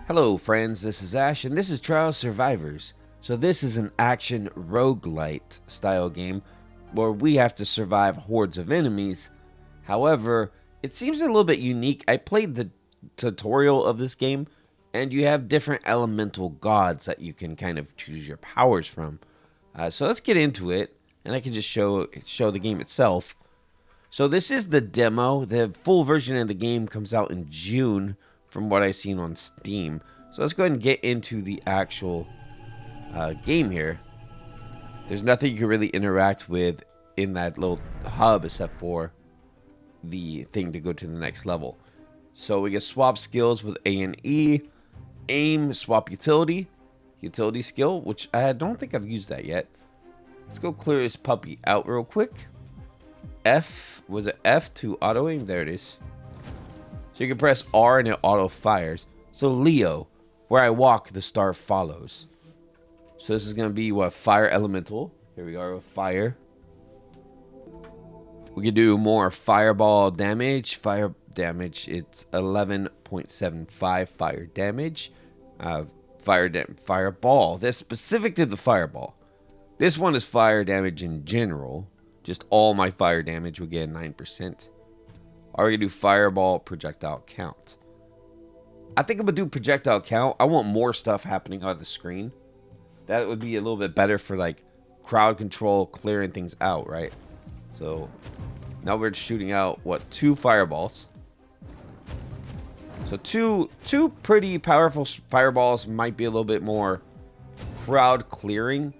Hello friends, this is Ash and this is Trial Survivors. So this is an action roguelite style game where we have to survive hordes of enemies. However, it seems a little bit unique. I played the tutorial of this game and you have different elemental gods that you can kind of choose your powers from. So let's get into it and I can just show the game itself. So this is the demo. The full version of the game comes out in June from what I've seen on Steam. So let's go ahead and get into the actual game here. There's nothing you can really interact with in that little hub except for the thing to go to the next level. So we get swap skills with A and E, aim, swap utility skill, which I don't think I've used that yet. Let's go clear this puppy out real quick. F, was it F to auto aim? There it is. So you can press R and it auto fires. So Leo, where I walk, the star follows. So this is going to be what? Fire elemental. Here we are with fire. We can do more fireball damage. Fire damage, it's 11.75 fire damage. Fireball. That's specific to the fireball. This one is fire damage in general. Just all my fire damage will get 9%. Are we going to do fireball projectile count? I think I'm going to do projectile count. I want more stuff happening on the screen. That would be a little bit better for like crowd control, clearing things out, right? So now we're shooting out, what, 2 fireballs. So two pretty powerful fireballs might be a little bit more crowd clearing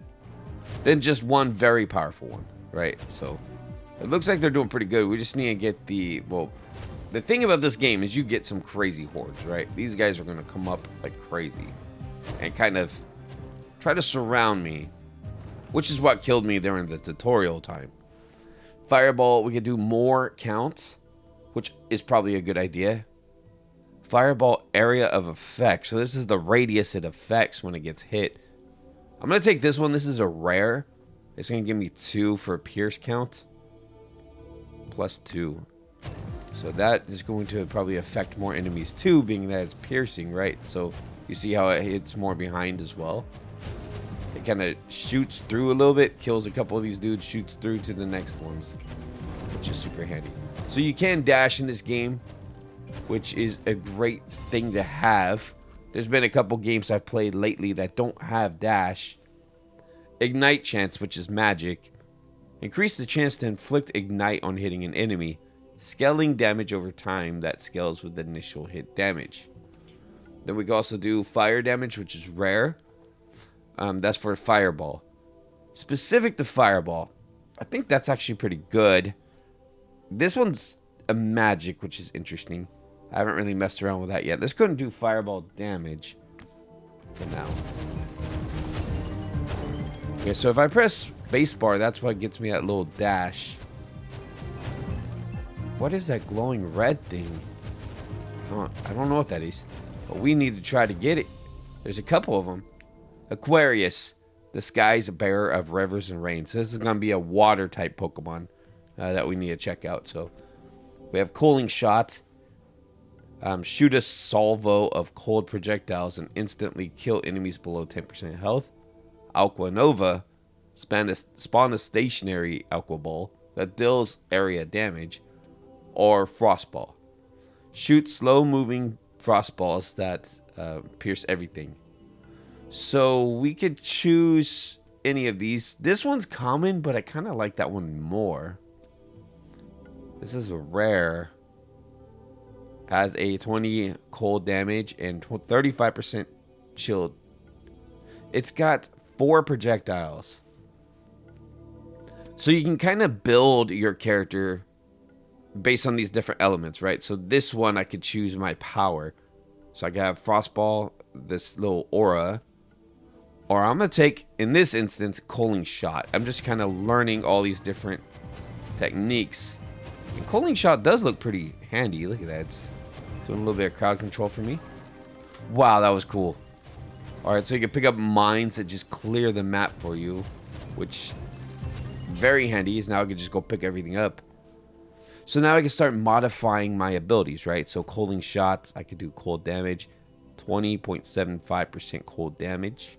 than just one very powerful one, right? So it looks like they're doing pretty good. We just need to get the thing about this game is you get some crazy hordes, right? These guys are going to come up like crazy and kind of try to surround me, which is what killed me during the tutorial time. Fireball, we could do more counts, which is probably a good idea. Fireball area of effect. So this is the radius it affects when it gets hit. I'm going to take this one. This is a rare. It's going to give me 2 for a pierce count. Plus 2. So that is going to probably affect more enemies too, being that it's piercing, right? So you see how it hits more behind as well. It kind of shoots through a little bit, kills a couple of these dudes, shoots through to the next ones, which is super handy. So you can dash in this game, which is a great thing to have. There's been a couple games I've played lately that don't have dash. Ignite chance, which is magic. Increase the chance to inflict ignite on hitting an enemy, scaling damage over time that scales with the initial hit damage. Then we can also do fire damage, which is rare. That's for fireball. Specific to fireball, I think that's actually pretty good. This one's a magic, which is interesting. I haven't really messed around with that yet. Let's go and do fireball damage for now. Okay, so if I press spacebar, that's what gets me that little dash. What is that glowing red thing? I don't know what that is, but we need to try to get it. There's a couple of them. Aquarius. The sky's a bearer of rivers and rain. So this is going to be a water type Pokemon that we need to check out. So we have cooling shot. Shoot a salvo of cold projectiles and instantly kill enemies below 10% health. Aqua Nova. Spawn a stationary Aqua Ball that deals area damage. Or Frostball. Shoot slow moving Frostballs that pierce everything. So we could choose any of these. This one's common, but I kind of like that one more. This is a rare. Has a 20 cold damage and 35% chilled. It's got 4 projectiles. So you can kind of build your character based on these different elements, right? So this one I could choose my power. So I can have Frostball, this little aura. Or I'm going to take, in this instance, Cooling Shot. I'm just kind of learning all these different techniques. And Cooling Shot does look pretty handy. Look at that. It's doing a little bit of crowd control for me. Wow, that was cool. Alright, so you can pick up mines that just clear the map for you. Which, very handy. Is now I can just go pick everything up. So now I can start modifying my abilities, right? So Cooling Shots, I could do cold damage. 20.75% cold damage.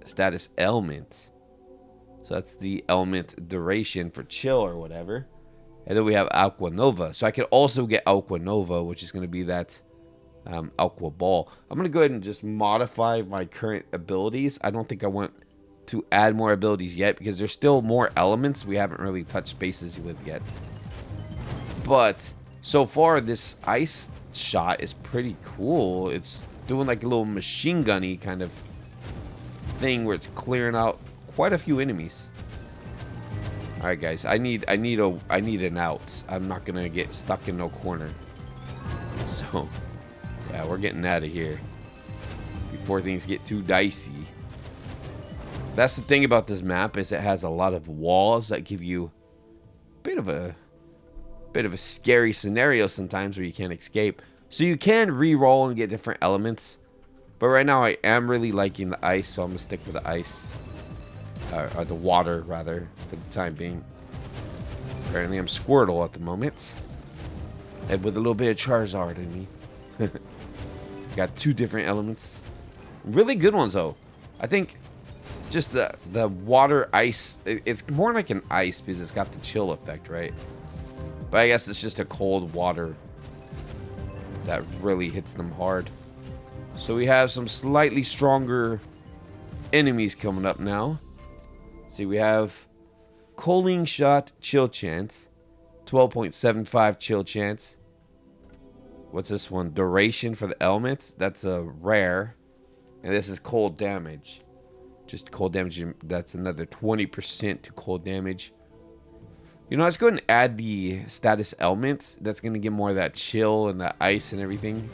Status element. So that's the element duration for chill or whatever. And then we have Aqua Nova. So I can also get Aqua Nova, which is going to be that Aqua Ball. I'm going to go ahead and just modify my current abilities. I don't think I want to add more abilities yet because there's still more elements we haven't really touched bases with yet. But so far, this ice shot is pretty cool. It's doing like a little machine gunny kind of thing where it's clearing out quite a few enemies. All right, guys, I need an out. I'm not gonna get stuck in no corner. So, yeah, we're getting out of here before things get too dicey. That's the thing about this map, is it has a lot of walls that give you a bit of a scary scenario sometimes where you can't escape. So you can re-roll and get different elements. But right now I am really liking the ice, so I'm gonna stick with the ice. Or the water, rather, for the time being. Apparently I'm Squirtle at the moment. And with a little bit of Charizard in me. Got 2 different elements. Really good ones, though. I think just the water ice, it's more like an ice because it's got the chill effect, right? But I guess it's just a cold water that really hits them hard. So we have some slightly stronger enemies coming up now. See, we have Cooling Shot Chill Chance, 12.75 Chill Chance. What's this one? Duration for the elements. That's a rare. And this is cold damage. Just cold damage. That's another 20% to cold damage. You know, let's go ahead and add the status element. That's going to get more of that chill and that ice and everything.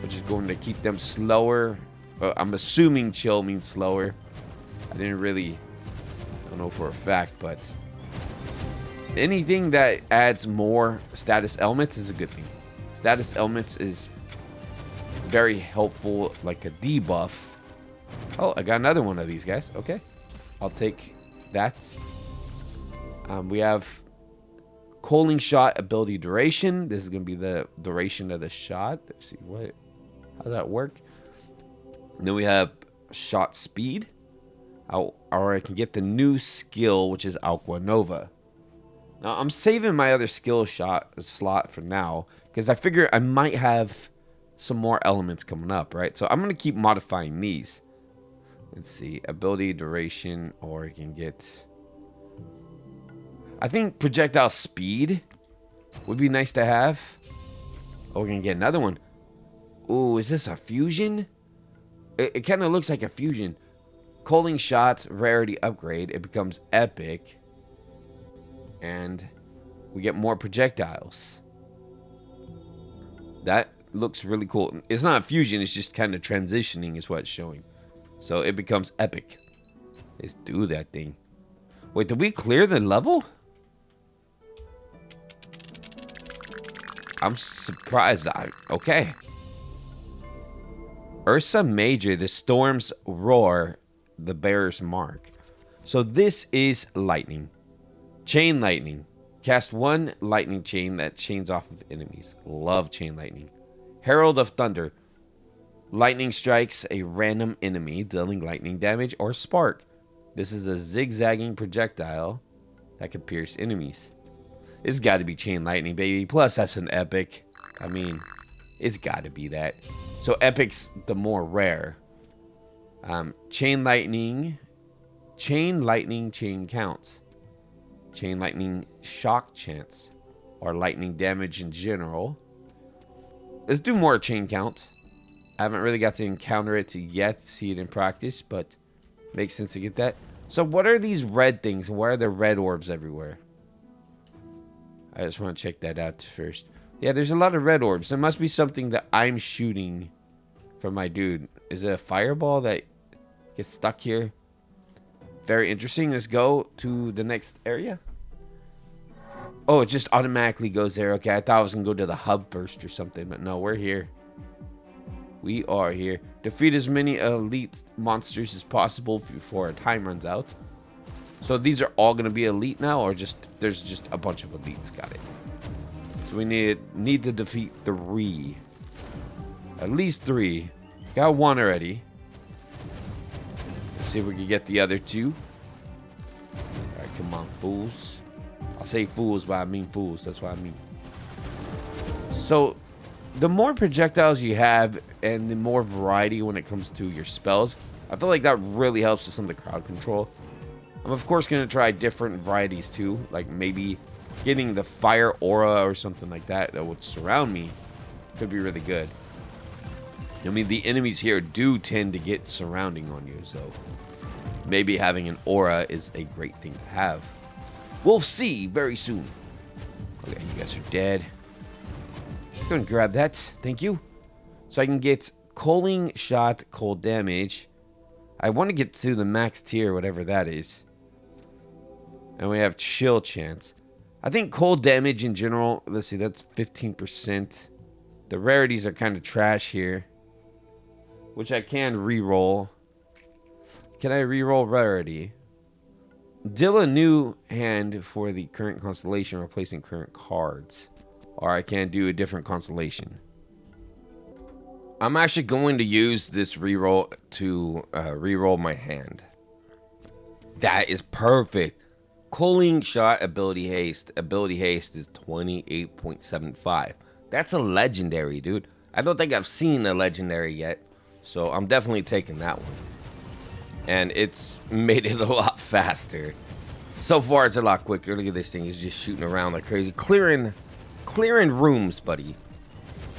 Which is going to keep them slower. I'm assuming chill means slower. I don't know for a fact, but anything that adds more status elements is a good thing. Status elements is very helpful, like a debuff. Oh, I got another one of these guys. Okay, I'll take that. We have Cooling Shot ability duration. This is going to be the duration of the shot. Let's see how does that work. And then we have shot speed. Or I can get the new skill, which is Aqua Nova. Now, I'm saving my other skill slot for now, because I figure I might have some more elements coming up, right? So I'm going to keep modifying these. Let's see. Ability duration, or I can get... I think projectile speed would be nice to have. Oh, we're going to get another one. Ooh, is this a fusion? It kind of looks like a fusion. Cooling Shot rarity upgrade. It becomes epic. And we get more projectiles. That looks really cool. It's not a fusion. It's just kind of transitioning is what it's showing. So it becomes epic. Let's do that thing. Wait, did we clear the level? I'm surprised. Okay. Ursa Major, the storm's roar, the bear's mark. So this is lightning. Chain lightning. Cast 1 lightning chain that chains off of enemies. Love chain lightning. Herald of Thunder. Lightning strikes a random enemy, dealing lightning damage or spark. This is a zigzagging projectile that can pierce enemies. It's got to be chain lightning, baby. Plus, that's an epic. I mean, it's got to be that. So epic's the more rare. Chain lightning chain counts. Chain lightning shock chance, or lightning damage in general. Let's do more chain count. I haven't really got to encounter it yet, see it in practice, but makes sense to get that. So what are these red things? Why are there red orbs everywhere? I just want to check that out first. Yeah, there's a lot of red orbs. There must be something that I'm shooting from my dude. Is it a fireball that gets stuck here? Very interesting. Let's go to the next area. Oh, it just automatically goes there. Okay, I thought I was going to go to the hub first or something, but no, we're here. We are here. Defeat as many elite monsters as possible before our time runs out. So these are all going to be elite now, or there's just a bunch of elites? Got it. So we need to defeat 3. At least 3. Got 1 already. Let's see if we can get the other 2. Alright, come on, fools. I'll say fools, but I mean fools. That's what I mean. So, the more projectiles you have and the more variety when it comes to your spells, I feel like that really helps with some of the crowd control. I'm of course going to try different varieties too, like maybe getting the fire aura or something like that that would surround me could be really good. I mean, the enemies here do tend to get surrounding on you, so maybe having an aura is a great thing to have. We'll see very soon. Okay, you guys are dead. Go and grab that. Thank you. So I can get coaling shot, cold damage. I want to get to the max tier, whatever that is. And we have chill chance. I think cold damage in general, let's see, that's 15%. The rarities are kind of trash here, which I can re-roll. Can I re-roll rarity? Deal a new hand for the current constellation, replacing current cards. Or I can do a different constellation. I'm actually going to use this re-roll to re-roll my hand. That is perfect. Coaling shot, ability haste. Ability haste is 28.75. That's a legendary, dude. I don't think I've seen a legendary yet. So I'm definitely taking that one. And it's made it a lot faster. So far, it's a lot quicker. Look at this thing. It's just shooting around like crazy. Clearing rooms, buddy.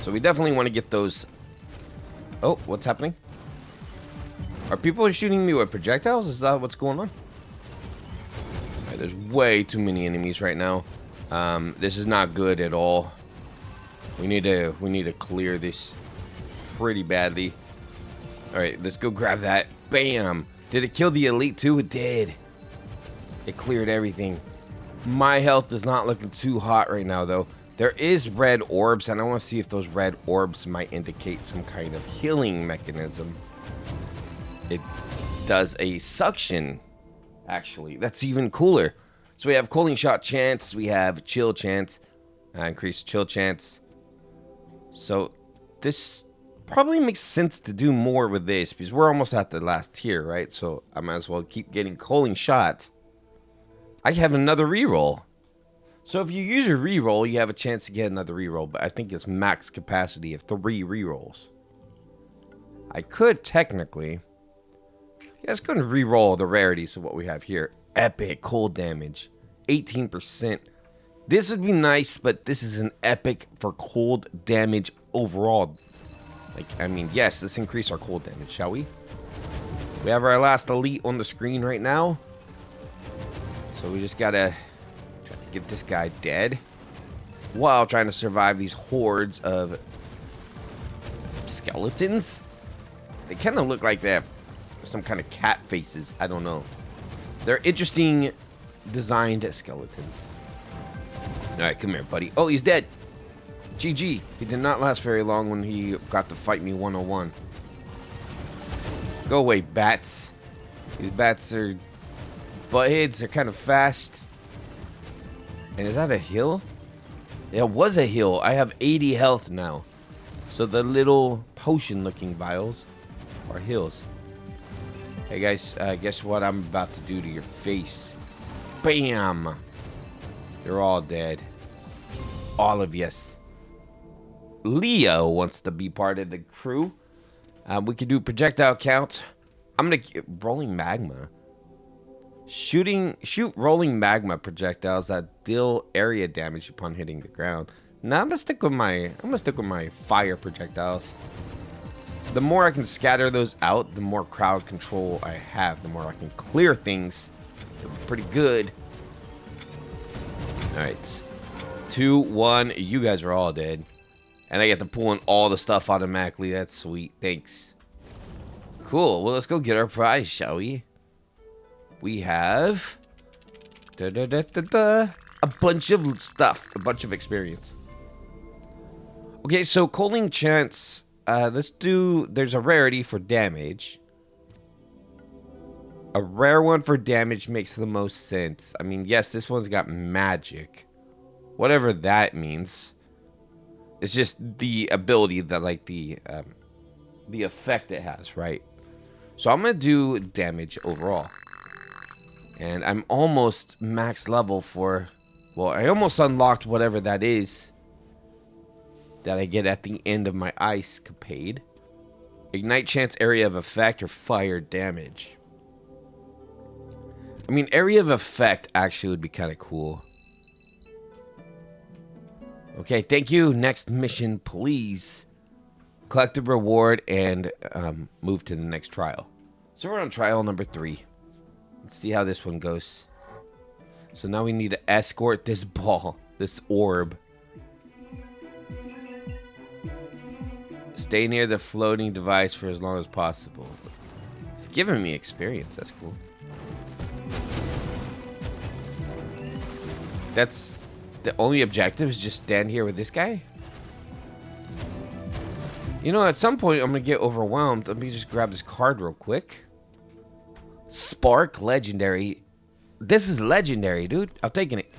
So we definitely want to get those. Oh, what's happening? Are people shooting me with projectiles? Is that what's going on? Right, there's way too many enemies right now. This is not good at all. We need to clear this pretty badly. All right, let's go grab that. Bam! Did it kill the elite too? It did. It cleared everything. My health is not looking too hot right now, though. There is red orbs, and I want to see if those red orbs might indicate some kind of healing mechanism. It does a suction, actually. That's even cooler. So we have cooling shot chance. We have chill chance. Increased chill chance. So this probably makes sense to do more with this, because we're almost at the last tier, right? So I might as well keep getting cooling shots. I have another reroll. So if you use your reroll, you have a chance to get another reroll, but I think it's max capacity of 3 rerolls. I could technically. Yeah, let's go and reroll the rarities of what we have here. Epic cold damage, 18%. This would be nice, but this is an epic for cold damage overall. Like, I mean, yes, let's increase our cold damage, shall we? We have our last elite on the screen right now. So we just gotta try to get this guy dead while trying to survive these hordes of skeletons. They kind of look like they have some kind of cat faces. I don't know. They're interesting designed skeletons. Alright, come here, buddy. Oh, he's dead. GG. He did not last very long when he got to fight me one-on-one. Go away, bats. These bats are buttheads. They're kind of fast. And is that a heal? Yeah, it was a heal. I have 80 health now. So the little potion-looking vials are heals. Hey, guys. Guess what I'm about to do to your face? Bam! You're all dead. All of yes. Leo wants to be part of the crew. We can do projectile count. I'm gonna rolling magma. Shoot rolling magma projectiles that deal area damage upon hitting the ground. Now I'm gonna stick with my fire projectiles. The more I can scatter those out, the more crowd control I have. The more I can clear things. It'll be pretty good. All right, 2, 1. You guys are all dead. And I get to pull in all the stuff automatically. That's sweet. Thanks. Cool. Well, let's go get our prize, shall we? We have a bunch of stuff. A bunch of experience. Okay, so cooling chance. Let's do... There's a rarity for damage. A rare one for damage makes the most sense. I mean, yes, this one's got magic. Whatever that means. It's just the ability that, like, the effect it has, right? So I'm gonna do damage overall. And I'm almost max level for... Well, I almost unlocked whatever that is that I get at the end of my ice capade. Ignite chance, area of effect, or fire damage. I mean, area of effect actually would be kind of cool. Okay, thank you. Next mission, please. Collect the reward and move to the next trial. So we're on trial number 3. Let's see how this one goes. So now we need to escort this ball, this orb. Stay near the floating device for as long as possible. It's giving me experience. That's cool. That's the only objective, is just stand here with this guy? You know, at some point I'm going to get overwhelmed. Let me just grab this card real quick. Spark legendary. This is legendary, dude. I'm taking it.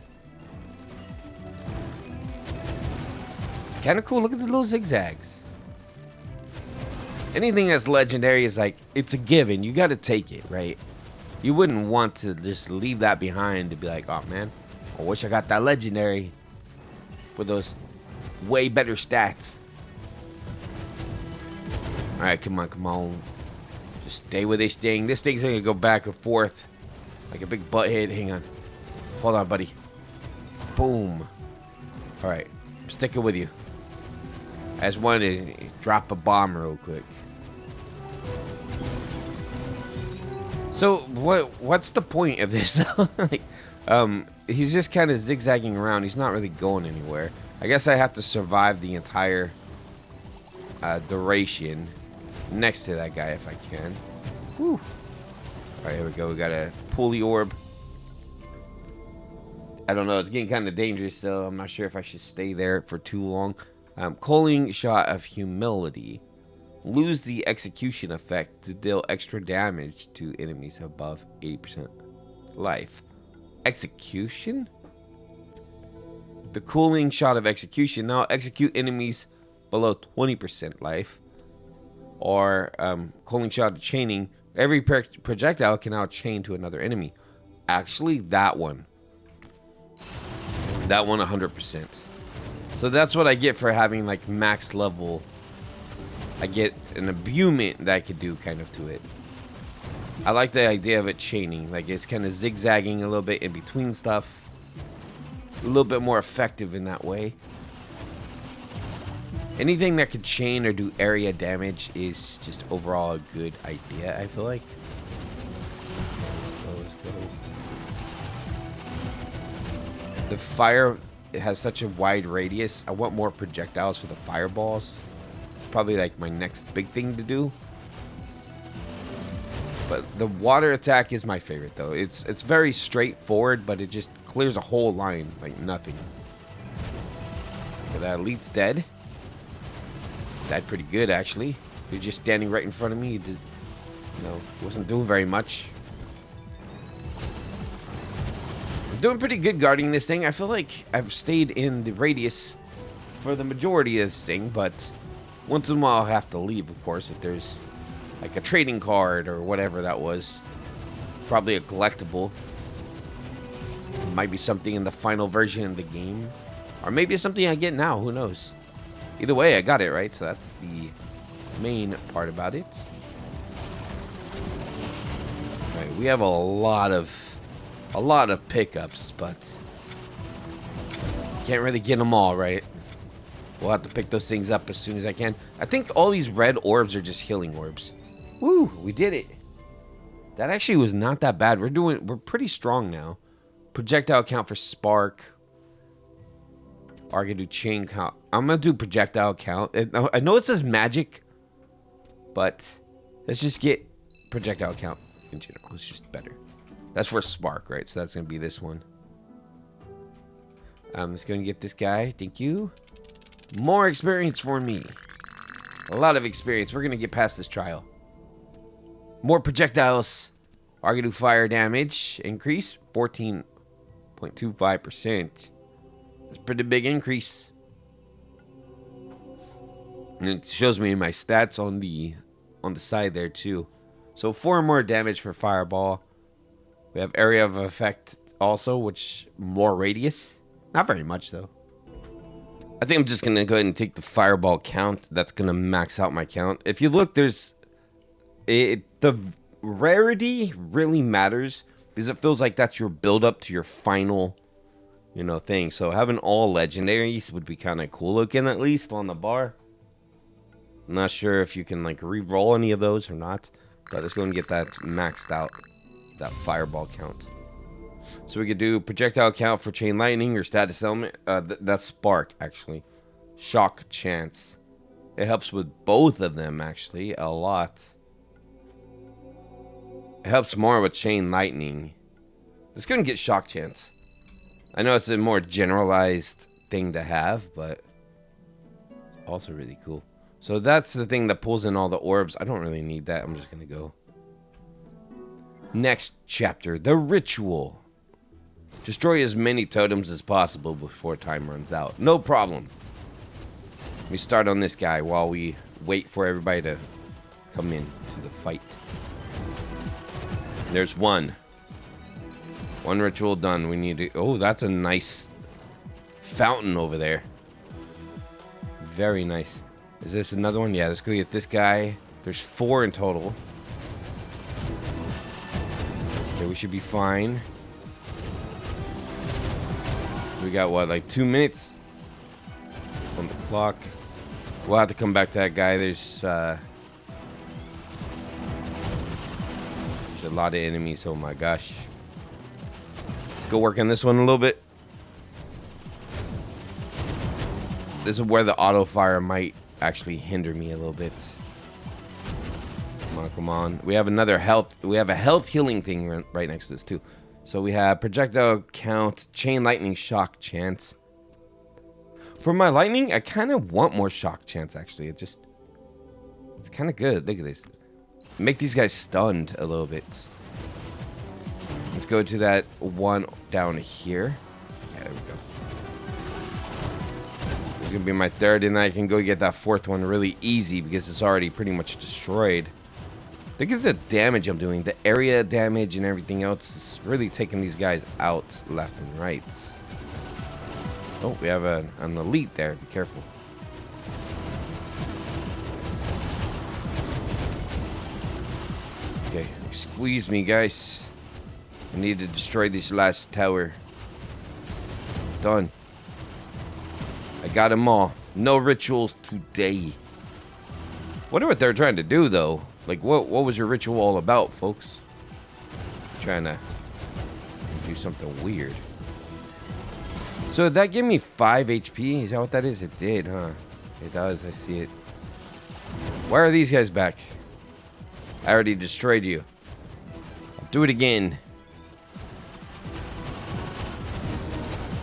Kind of cool. Look at the little zigzags. Anything that's legendary is like, it's a given. You got to take it, right? You wouldn't want to just leave that behind to be like, oh man, I wish I got that legendary for those way better stats. All right, come on, come on. Just stay with this thing. This thing's gonna go back and forth like a big butt head. Hang on. Hold on, buddy. Boom. All right, I'm sticking with you. I just wanted to drop a bomb real quick. So what's the point of this? Like, he's just kind of zigzagging around. He's not really going anywhere. I guess I have to survive the entire duration next to that guy if I can. Woo. All right, here we go. We got a pulley orb. I don't know. It's getting kind of dangerous, so I'm not sure if I should stay there for too long. Calling shot of humility. Lose the execution effect to deal extra damage to enemies above 80% life. Execution? The cooling shot of execution. Now execute enemies below 20% life. Or cooling shot of chaining. Every projectile can now chain to another enemy. Actually, that one. That one 100%. So that's what I get for having like max level. I get an imbuement that I could do kind of to it. I like the idea of it chaining. Like it's kind of zigzagging a little bit in between stuff. A little bit more effective in that way. Anything that could chain or do area damage is just overall a good idea, I feel like. Let's go. The fire, it has such a wide radius. I want more projectiles for the fireballs. It's probably like my next big thing to do. But the water attack is my favorite though. It's very straightforward, but it just clears a whole line like nothing. Okay, that elite's dead. Died pretty good actually. You're just standing right in front of me. You did, wasn't doing very much. I'm doing pretty good guarding this thing. I feel like I've stayed in the radius for the majority of this thing, but once in a while I'll have to leave, of course, if there's like a trading card or whatever that was. Probably a collectible. Might be something in the final version of the game. Or maybe it's something I get now, who knows. Either way, I got it, right? So that's the main part about it. All right, we have a lot of pickups, but can't really get them all, right? We'll have to pick those things up as soon as I can. I think all these red orbs are just healing orbs. Woo, we did it. That actually was not that bad. We're pretty strong now. Projectile count for spark. Are gonna do chain count. I'm gonna do projectile count. I know it says magic, but let's just get projectile count in general. It's just better. That's for spark, right? So that's gonna be this one. I'm just gonna get this guy. Thank you. More experience for me. A lot of experience. We're gonna get past this trial. More projectiles. Are gonna do fire damage increase 14.25%. That's a pretty big increase. And it shows me my stats on the side there too. So 4 more damage for fireball. We have area of effect also, which more radius. Not very much though. I think I'm just gonna go ahead and take the fireball count. That's gonna max out my count. If you look, there's the rarity really matters because it feels like that's your build up to your final, you know, thing. So having all legendaries would be kind of cool looking, at least on the bar. I'm not sure if you can like re-roll any of those or not, but let's go and get that maxed out, that fireball count. So we could do projectile count for chain lightning or status element. That's spark actually, shock chance. It helps with both of them actually a lot. It helps more with chain lightning. Let's go and get shock chance. I know it's a more generalized thing to have, but it's also really cool. So that's the thing that pulls in all the orbs. I don't really need that. I'm just going to go. Next chapter, the ritual. Destroy as many totems as possible before time runs out. No problem. We start on this guy while we wait for everybody to come in to the fight. There's one. One ritual done. We need to... Oh, that's a nice fountain over there. Very nice. Is this another one? Yeah, let's go get this guy. There's 4 in total. Okay, we should be fine. We got, what, like 2 minutes on the clock. We'll have to come back to that guy. There's a lot of enemies. Oh, my gosh. Let's go work on this one a little bit. This is where the auto fire might actually hinder me a little bit. Come on, come on. We have another health. We have a health healing thing right next to this too. So we have projectile count, chain lightning, shock chance. For my lightning, I kind of want more shock chance actually. It's kind of good. Look at this. Make these guys stunned a little bit. Let's go to that one down here. Yeah, there we go. Gonna be my third, and then I can go get that 4th one really easy because it's already pretty much destroyed. Look at the damage I'm doing. The area damage and everything else is really taking these guys out left and right. Oh, we have an elite there. Be careful. Okay, squeeze me, guys. I need to destroy this last tower. Done. I got them all. No rituals today. Wonder what they're trying to do, though. Like, what was your ritual all about, folks? Trying to do something weird. So did that give me 5 HP? Is that what that is? It did, huh? It does. I see it. Why are these guys back? I already destroyed you. I'll do it again.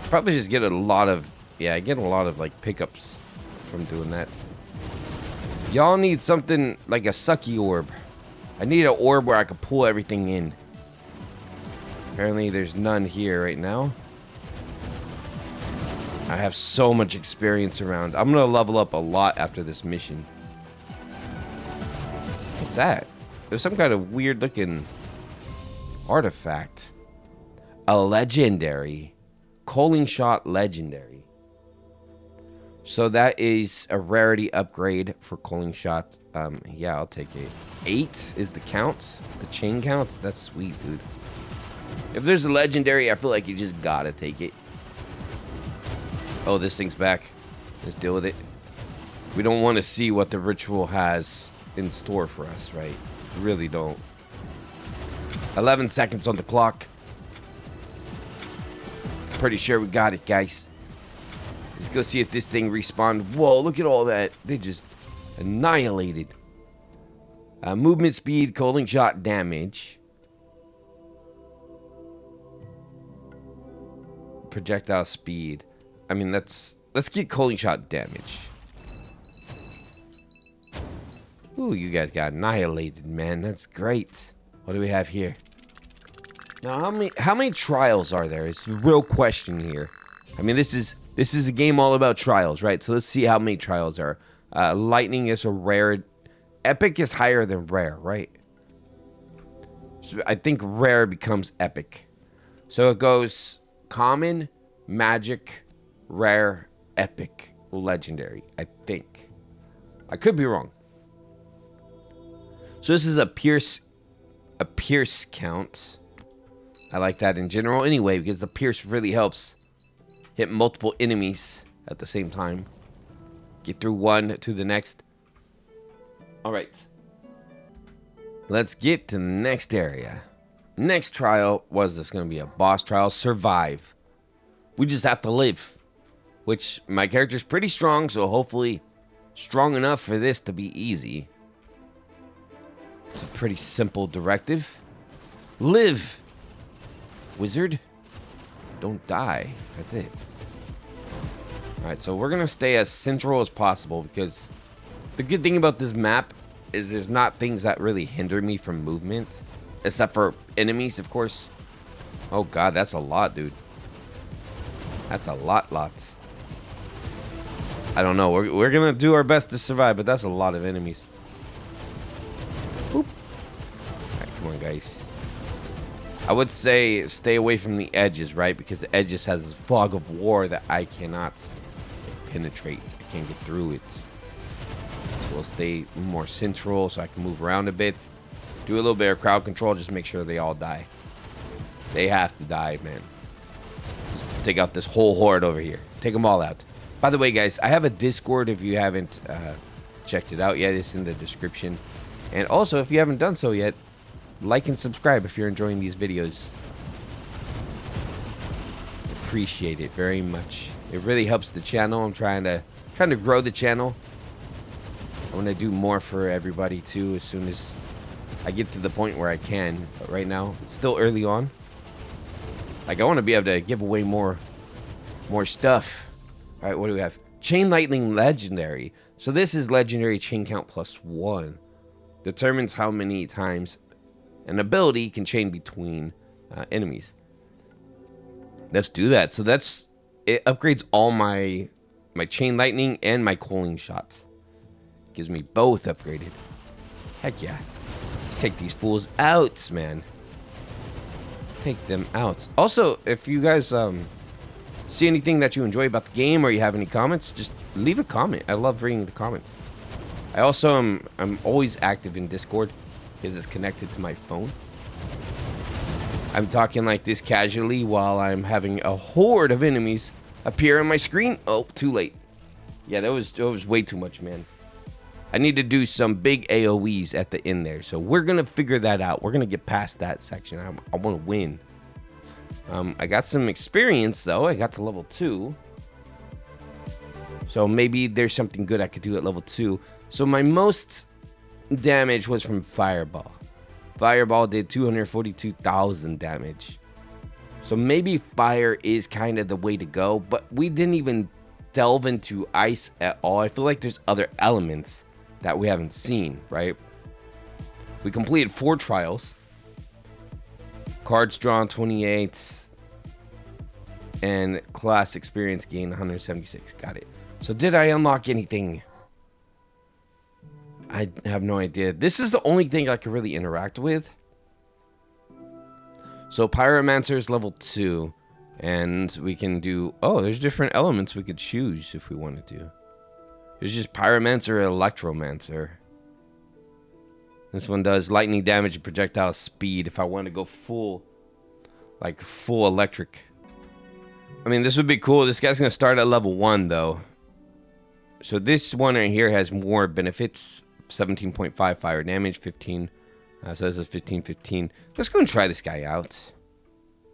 Probably just get a lot of... Yeah, I get a lot of, like, pickups from doing that. Y'all need something like a sucky orb. I need an orb where I can pull everything in. Apparently, there's none here right now. I have so much experience around. I'm going to level up a lot after this mission. What's that? There's some kind of weird-looking artifact. A legendary. Calling shot legendary. So that is a rarity upgrade for calling shot. Yeah, I'll take it. 8 is the count. The chain count. That's sweet, dude. If there's a legendary, I feel like you just gotta take it. Oh, this thing's back. Let's deal with it. We don't want to see what the ritual has in store for us, right? We really don't. 11 seconds on the clock. Pretty sure we got it, guys. Let's go see if this thing respawned. Whoa, look at all that. They just annihilated. Movement speed, calling shot damage. Projectile speed. I mean, let's get calling shot damage. Ooh, you guys got annihilated, man. That's great. What do we have here? Now, how many trials are there? It's the real question here. I mean, this is a game all about trials, right? So let's see how many trials there are. Lightning is a rare. Epic is higher than rare, right? So I think rare becomes epic. So it goes common, magic, rare, epic, legendary. I think. I could be wrong. So this is a pierce count. I like that in general anyway, because the pierce really helps hit multiple enemies at the same time. Get through one to the next. Alright. Let's get to the next area. Next trial, what is this going to be? A boss trial? Survive. We just have to live. Which, my character's pretty strong, so hopefully strong enough for this to be easy. It's a pretty simple directive. Live! Wizard. Don't die. That's it. Alright, so we're going to stay as central as possible, because the good thing about this map is there's not things that really hinder me from movement. Except for enemies, of course. Oh god, that's a lot, dude. That's a lot. I don't know. We're going to do our best to survive, but that's a lot of enemies. Boop. Alright, come on, guys. I would say stay away from the edges, right? Because the edges has a fog of war that I cannot penetrate. I can't get through it. So we'll stay more central so I can move around a bit. Do a little bit of crowd control. Just make sure they all die. They have to die, man. Just take out this whole horde over here. Take them all out. By the way, guys, I have a Discord if you haven't checked it out yet. It's in the description. And also, if you haven't done so yet, like and subscribe if you're enjoying these videos. Appreciate it very much. It really helps the channel. I'm trying to grow the channel. I want to do more for everybody too as soon as I get to the point where I can. But right now, it's still early on. Like, I want to be able to give away more stuff. All right, what do we have? Chain Lightning Legendary. So this is legendary chain count +1. Determines how many times an ability can chain between enemies. Let's do that. So it upgrades all my chain lightning and my coiling shot. Gives me both upgraded. Heck yeah. Take these fools out, man. Take them out. Also, if you guys see anything that you enjoy about the game or you have any comments, just leave a comment. I love reading the comments. I also I'm always active in Discord because it's connected to my phone. I'm talking like this casually while I'm having a horde of enemies appear on my screen. Oh, too late. Yeah, that was way too much, man. I need to do some big AoEs at the end there. So we're going to figure that out. We're going to get past that section. I want to win. I got some experience, though. I got to level 2. So maybe there's something good I could do at level 2. So my most damage was from Fireball. Fireball did 242,000 damage. So maybe fire is kind of the way to go. But we didn't even delve into ice at all. I feel like there's other elements that we haven't seen, right? We completed 4 trials. Cards drawn 28. And class experience gain 176. Got it. So did I unlock anything? I have no idea. This is the only thing I can really interact with. So Pyromancer is level 2. And we can do... Oh, there's different elements we could choose if we wanted to. There's just Pyromancer and Electromancer. This one does lightning damage and projectile speed if I want to go full... Like, full electric. I mean, this would be cool. This guy's going to start at level 1, though. So this one right here has more benefits. 17.5 fire damage, 15. So this is 15. Let's go and try this guy out.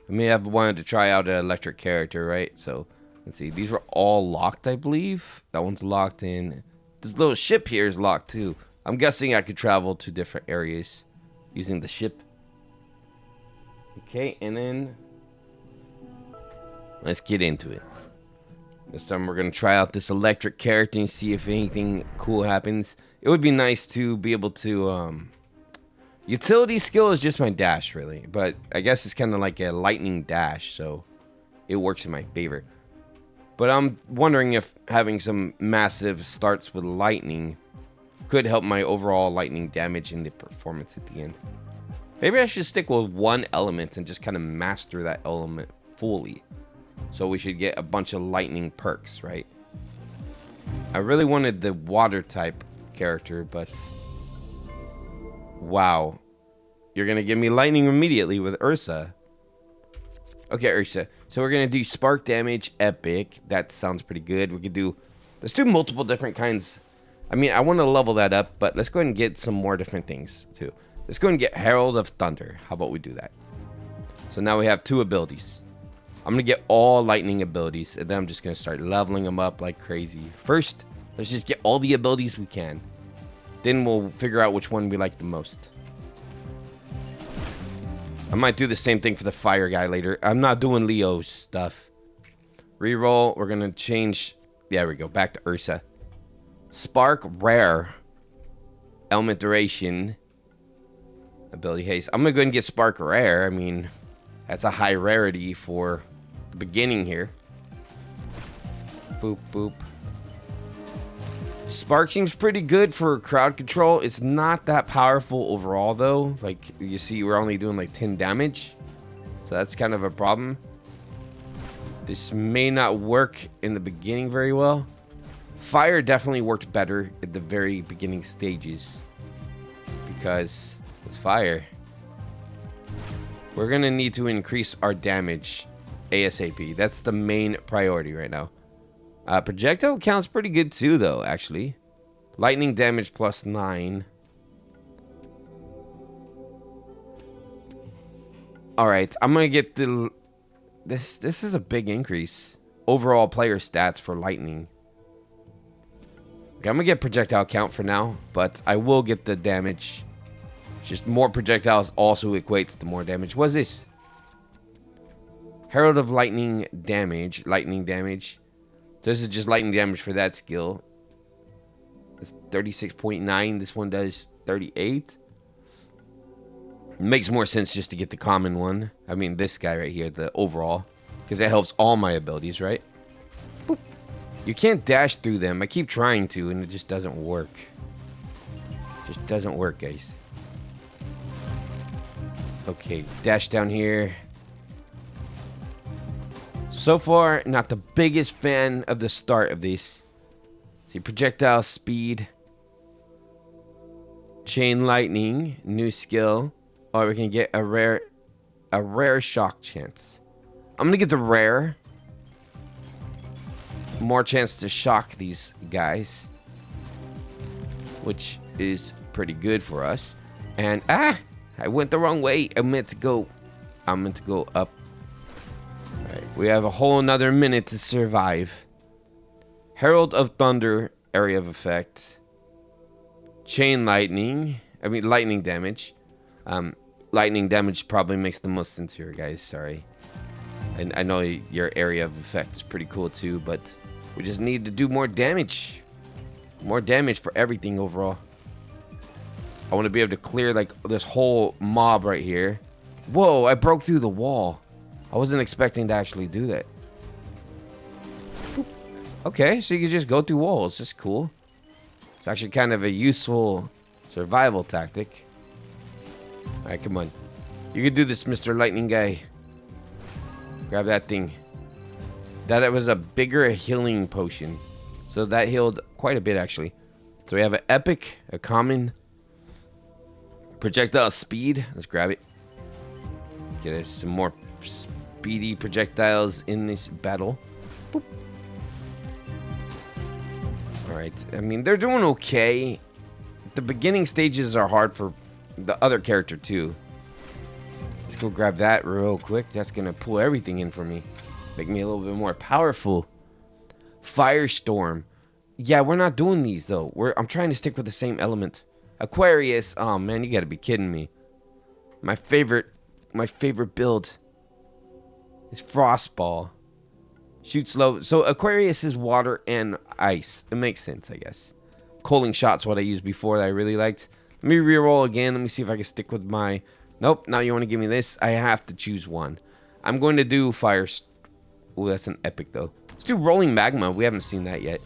I may have wanted to try out an electric character, right? So, let's see. These were all locked, I believe. That one's locked in. This little ship here is locked, too. I'm guessing I could travel to different areas using the ship. Okay, and then... let's get into it. This time we're going to try out this electric character and see if anything cool happens. It would be nice to be able to... utility skill is just my dash, really. But I guess it's kind of like a lightning dash, so it works in my favor. But I'm wondering if having some massive starts with lightning could help my overall lightning damage and the performance at the end. Maybe I should stick with one element and just kind of master that element fully. So we should get a bunch of lightning perks, right? I really wanted the water type character, but wow. You're going to give me lightning immediately with Ursa. Okay, Ursa. So we're going to do spark damage, epic. That sounds pretty good. We could do... Let's do multiple different kinds. I mean, I want to level that up, but let's go ahead and get some more different things, too. Let's go ahead and get Herald of Thunder. How about we do that? So now we have 2 abilities. I'm going to get all lightning abilities, and then I'm just going to start leveling them up like crazy. First, let's just get all the abilities we can. Then we'll figure out which one we like the most. I might do the same thing for the fire guy later. I'm not doing Leo's stuff. Reroll. We're going to change. There we go. Back to Ursa. Spark rare. Element duration. Ability haste. I'm going to go ahead and get Spark rare. I mean, that's a high rarity for the beginning here. Boop, boop. Spark seems pretty good for crowd control. It's not that powerful overall, though. Like, you see, we're only doing like 10 damage. So that's kind of a problem. This may not work in the beginning very well. Fire definitely worked better at the very beginning stages. Because it's fire. We're going to need to increase our damage ASAP. That's the main priority right now. Projectile counts pretty good too, though, actually. Lightning damage plus 9. Alright, I'm going to get the... This is a big increase. Overall player stats for lightning. Okay, I'm going to get projectile count for now, but I will get the damage. Just more projectiles also equates to more damage. What's this? Herald of Lightning damage. Lightning damage. This is just lightning damage for that skill. It's 36.9. This one does 38. It makes more sense just to get the common one. I mean, this guy right here, the overall. Because it helps all my abilities, right? Boop. You can't dash through them. I keep trying to, and it just doesn't work. Just doesn't work, guys. Okay, dash down here. So far, not the biggest fan of the start of this. See, projectile speed. Chain lightning, new skill. Or we can get a rare shock chance. I'm gonna get the rare. More chance to shock these guys. Which is pretty good for us. And I went the wrong way. I'm meant to go up. Alright, we have a whole another minute to survive. Herald of Thunder, area of effect. Chain lightning. I mean, lightning damage. Lightning damage probably makes the most sense here, guys. Sorry. And I know your area of effect is pretty cool too, but we just need to do more damage. More damage for everything overall. I want to be able to clear like this whole mob right here. Whoa, I broke through the wall. I wasn't expecting to actually do that. Okay, so you can just go through walls. That's cool. It's actually kind of a useful survival tactic. Alright, come on. You can do this, Mr. Lightning Guy. Grab that thing. That was a bigger healing potion. So that healed quite a bit, actually. So we have an epic, a common, projectile speed. Let's grab it. Get us some more speedy projectiles in this battle. Boop. Alright, I mean, they're doing okay. The beginning stages are hard for the other character, too. Let's go grab that real quick. That's going to pull everything in for me. Make me a little bit more powerful. Firestorm. Yeah, we're not doing these, though. I'm trying to stick with the same element. Aquarius. Oh, man, you got to be kidding me. My favorite build is Frostball. Shoot slow. So Aquarius is water and ice. It makes sense, I guess. Coaling shot's what I used before that I really liked. Let me reroll again. Let me see if I can stick with my... Nope, now you want to give me this? I have to choose one. I'm going to do fire... Oh, that's an epic, though. Let's do rolling magma. We haven't seen that yet.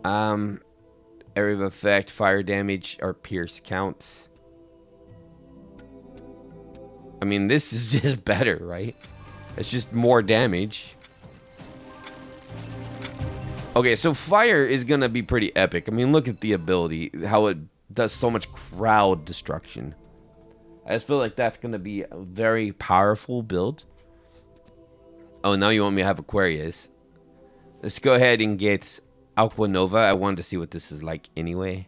Area of effect, fire damage, or pierce counts. I mean, this is just better, right? It's just more damage. Okay, so fire is going to be pretty epic. I mean, look at the ability, how it does so much crowd destruction. I just feel like that's going to be a very powerful build. Oh, now you want me to have Aquarius. Let's go ahead and get Aqua Nova. I wanted to see what this is like anyway.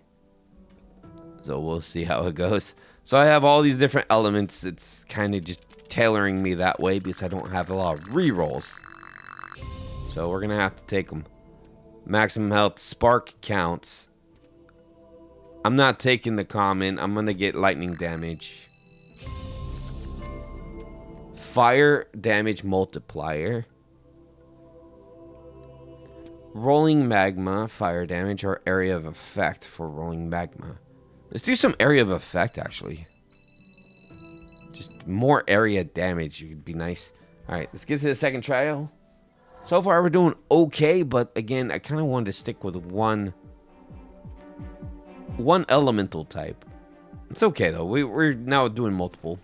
So we'll see how it goes. So I have all these different elements. It's kind of just tailoring me that way because I don't have a lot of rerolls. So we're going to have to take them. Maximum health, spark counts. I'm not taking the common. I'm going to get lightning damage. Fire damage multiplier. Rolling magma, fire damage, or area of effect for rolling magma. Let's do some area of effect, actually. Just more area damage would be nice. Alright, let's get to the second trial. So far, we're doing okay, but again, I kind of wanted to stick with one elemental type. It's okay, though. We're now doing multiple.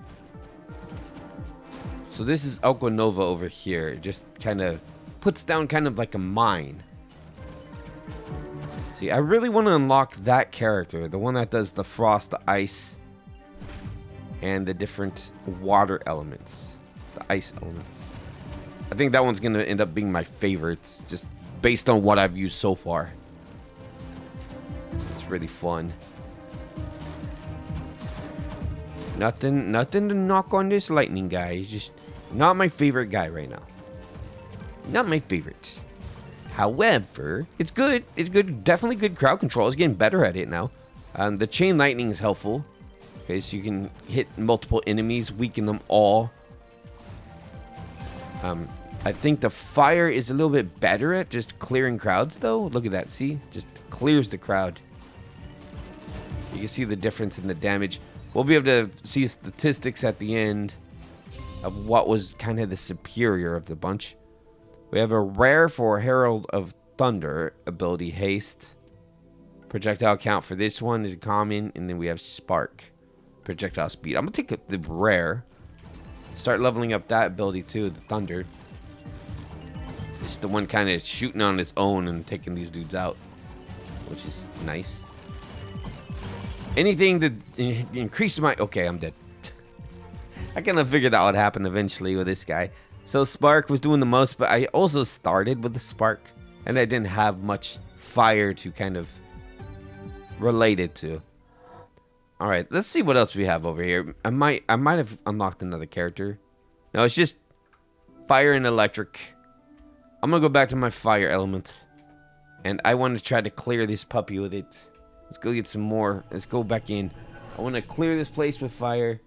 So this is Aqua Nova over here. It just kind of puts down kind of like a mine. See, I really want to unlock that character. The one that does the frost, the ice, and the different water elements. The ice elements. I think that one's going to end up being my favorites, just based on what I've used so far. It's really fun. Nothing to knock on this lightning guy. He's just not my favorite guy right now. Not my favorite. However, it's good. It's good. Definitely good crowd control. It's getting better at it now. The chain lightning is helpful. Okay, so you can hit multiple enemies, weaken them all. I think the fire is a little bit better at just clearing crowds, though. Look at that. See? Just clears the crowd. You can see the difference in the damage. We'll be able to see statistics at the end of what was kind of the superior of the bunch. We have a rare for Herald of Thunder ability, haste. Projectile count for this one is common, and then we have spark. Projectile speed. I'm going to take the rare. Start leveling up that ability too, the thunder. It's the one kind of shooting on its own and taking these dudes out, which is nice. Anything that increases my... Okay, I'm dead. I kind of figured that would happen eventually with this guy. So Spark was doing the most, but I also started with the Spark, and I didn't have much fire to kind of relate it to. All right, let's see what else we have over here. I might have unlocked another character. No, it's just fire and electric. I'm gonna go back to my fire element, and I want to try to clear this puppy with it. Let's go get some more. Let's go back in. I want to clear this place with fire.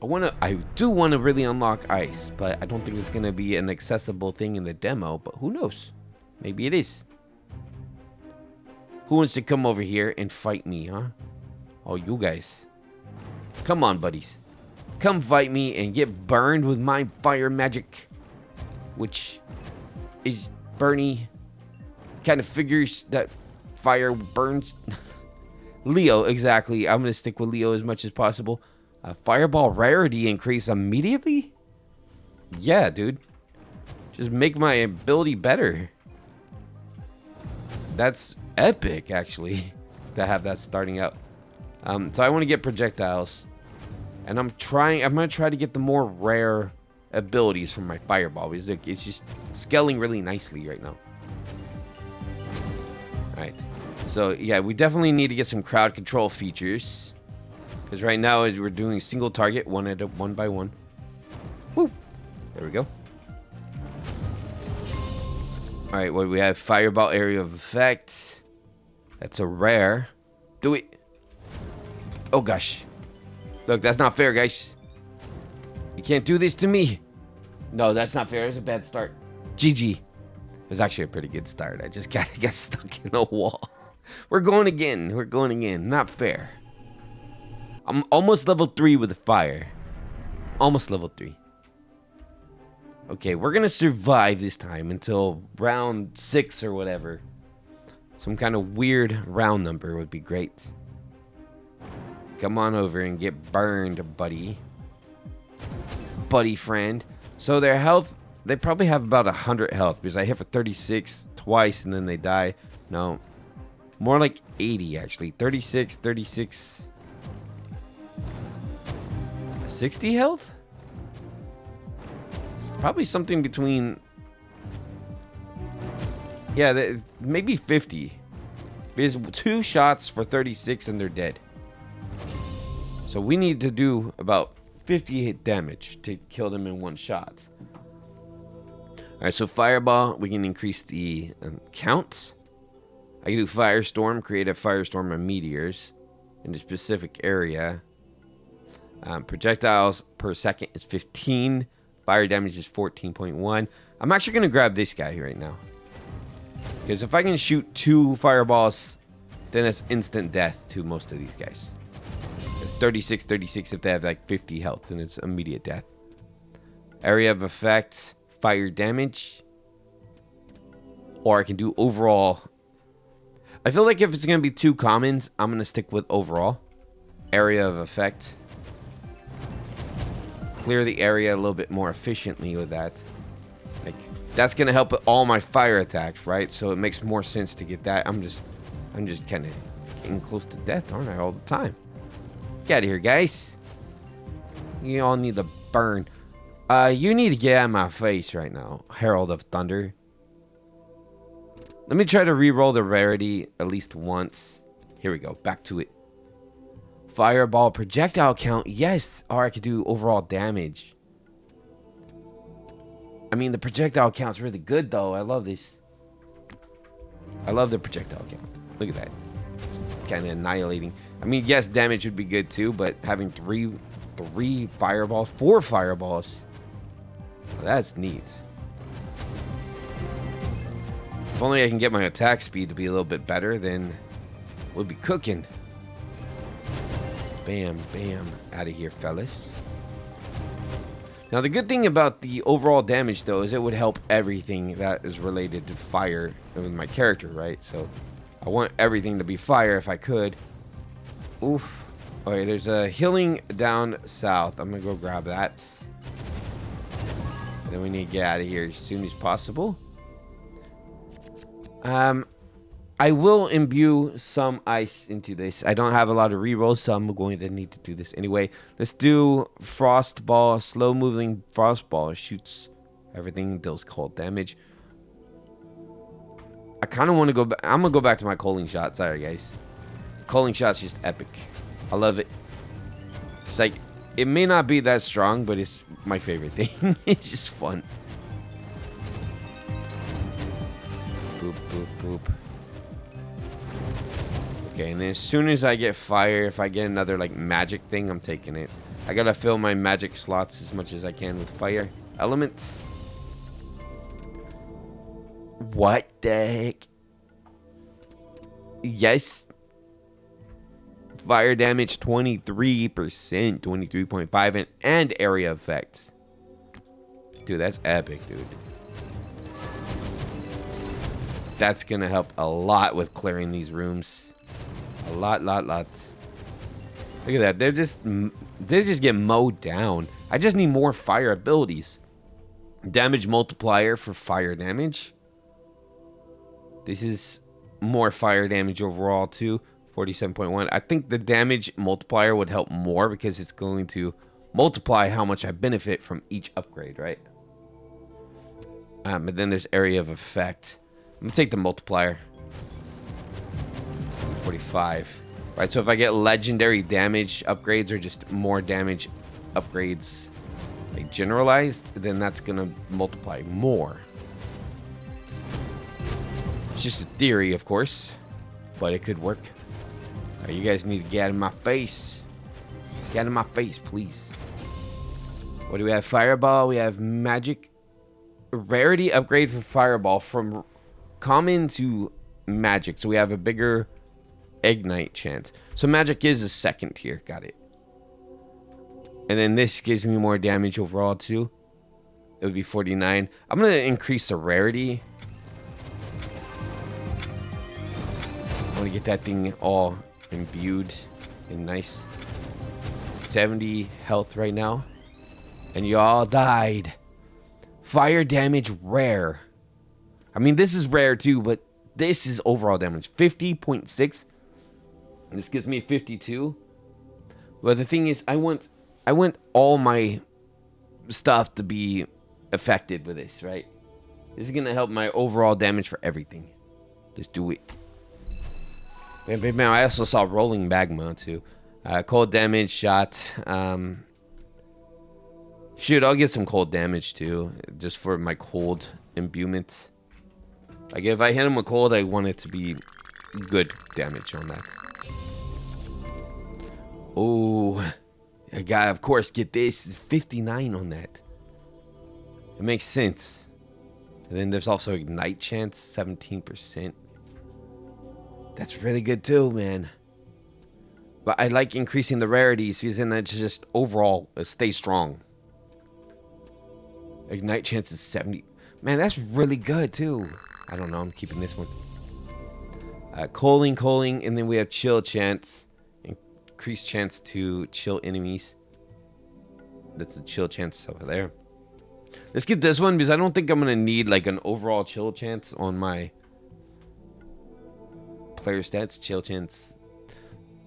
I do want to really unlock ice, but I don't think it's going to be an accessible thing in the demo, but who knows? Maybe it is. Who wants to come over here and fight me, huh? Oh, you guys. Come on, buddies. Come fight me and get burned with my fire magic, which is Bernie. Kind of figures that fire burns. Leo, exactly. I'm going to stick with Leo as much as possible. Fireball rarity increase immediately? Yeah, dude. Just make my ability better. That's epic, actually, to have that starting out. So I want to get projectiles. And I'm going to try to get the more rare abilities from my fireball. Because it's just scaling really nicely right now. Alright. So, yeah, we definitely need to get some crowd control features. Because right now we're doing single target, one by one. Woo! There we go. Alright, what do we have? Fireball area of effect. That's a rare. Do it. Oh gosh. Look, that's not fair, guys. You can't do this to me. No, that's not fair. It's a bad start. GG. It was actually a pretty good start. I just got stuck in a wall. We're going again. We're going again. Not fair. I'm almost level 3 with the fire. Almost level 3. Okay, we're gonna survive this time until round 6 or whatever. Some kind of weird round number would be great. Come on over and get burned, buddy. Buddy friend. So their health, they probably have about 100 health because I hit for 36 twice and then they die. No, more like 80 actually. 36, 36, 60 health? It's probably something between, yeah, maybe 50. Because 2 shots for 36 and they're dead. So we need to do about 58 damage to kill them in 1 shot. Alright, so Fireball, we can increase the counts. I can do Firestorm, create a Firestorm of meteors in a specific area. Projectiles per second is 15. Fire damage is 14.1. I'm actually going to grab this guy right now. Because if I can shoot 2 fireballs, then that's instant death to most of these guys. It's 36, 36 if they have like 50 health, and it's immediate death. Area of effect, fire damage. Or I can do overall. I feel like if it's going to be 2 commons, I'm going to stick with overall. Area of effect. Clear the area a little bit more efficiently with that. Like, that's going to help with all my fire attacks, right? So it makes more sense to get that. I'm just kind of getting close to death, aren't I, all the time? Get out of here, guys. You all need to burn. You need to get out of my face right now, Herald of Thunder. Let me try to re-roll the rarity at least once. Here we go. Back to it. Fireball projectile count. Yes. Or I could do overall damage. I mean, the projectile count's really good, though. I love this. I love the projectile count. Look at that. Kind of annihilating. I mean, yes, damage would be good, too. But having 3 fireballs, 4 fireballs. Well, that's neat. If only I can get my attack speed to be a little bit better, then we'll be cooking. Bam, bam. Out of here, fellas. Now, the good thing about the overall damage, though, is it would help everything that is related to fire with my character, right? So, I want everything to be fire if I could. Oof. Okay, there's a healing down south. I'm going to go grab that. And then we need to get out of here as soon as possible. I will imbue some ice into this. I don't have a lot of rerolls, so I'm going to need to do this anyway. Let's do Frost Ball. Slow moving Frost Ball shoots everything, deals cold damage. I kind of want to go back. I'm going to go back to my Coaling Shot. Sorry, guys. Coaling Shot's just epic. I love it. It's like, it may not be that strong, but it's my favorite thing. It's just fun. Boop, boop, boop. Okay, and then as soon as I get fire, if I get another, like, magic thing, I'm taking it. I gotta fill my magic slots as much as I can with fire elements. What the heck? Yes. Fire damage 23%, 23.5, and area effect. Dude, that's epic, dude. That's gonna help a lot with clearing these rooms. A lot. Look at that. They just get mowed down. I just need more fire abilities. Damage multiplier for fire damage. This is more fire damage overall too. 47.1. I think the damage multiplier would help more because it's going to multiply how much I benefit from each upgrade, right? But then there's area of effect. I'm gonna take the multiplier. 45. Right, so if I get legendary damage upgrades or just more damage upgrades, like generalized, then that's gonna multiply more. It's just a theory, of course, but it could work. Right, you guys need to get out of my face. Get out of my face, please. What do we have? Fireball. We have magic. Rarity upgrade for Fireball from common to magic. So we have a bigger ignite chance. So magic is a second tier. Got it. And then this gives me more damage overall too. it would be 49. I'm going to increase the rarity. I want to get that thing all imbued and nice. 70 health right now. And you all died. Fire damage rare. I mean, this is rare too, but this is overall damage. 50.6. And this gives me 52. But the thing is, I want all my stuff to be affected with this, right? This is going to help my overall damage for everything. Just do it. Bam, bam, bam. I also saw rolling magma too. Cold damage shot. Shoot, I'll get some cold damage too, just for my cold imbuement. Like if I hit him with cold, I want it to be good damage on that. Oh, I gotta of course get this. It's 59 on that. It makes sense. And then there's also ignite chance, 17%. That's really good too, man. But I like increasing the rarities because then that's just overall stay strong. Ignite chance is 70. Man, that's really good too. I don't know. I'm keeping this one. Calling, and then we have chill chance. Increased chance to chill enemies. That's a chill chance over there. Let's get this one because I don't think I'm going to need like an overall chill chance on my player stats. Chill chance.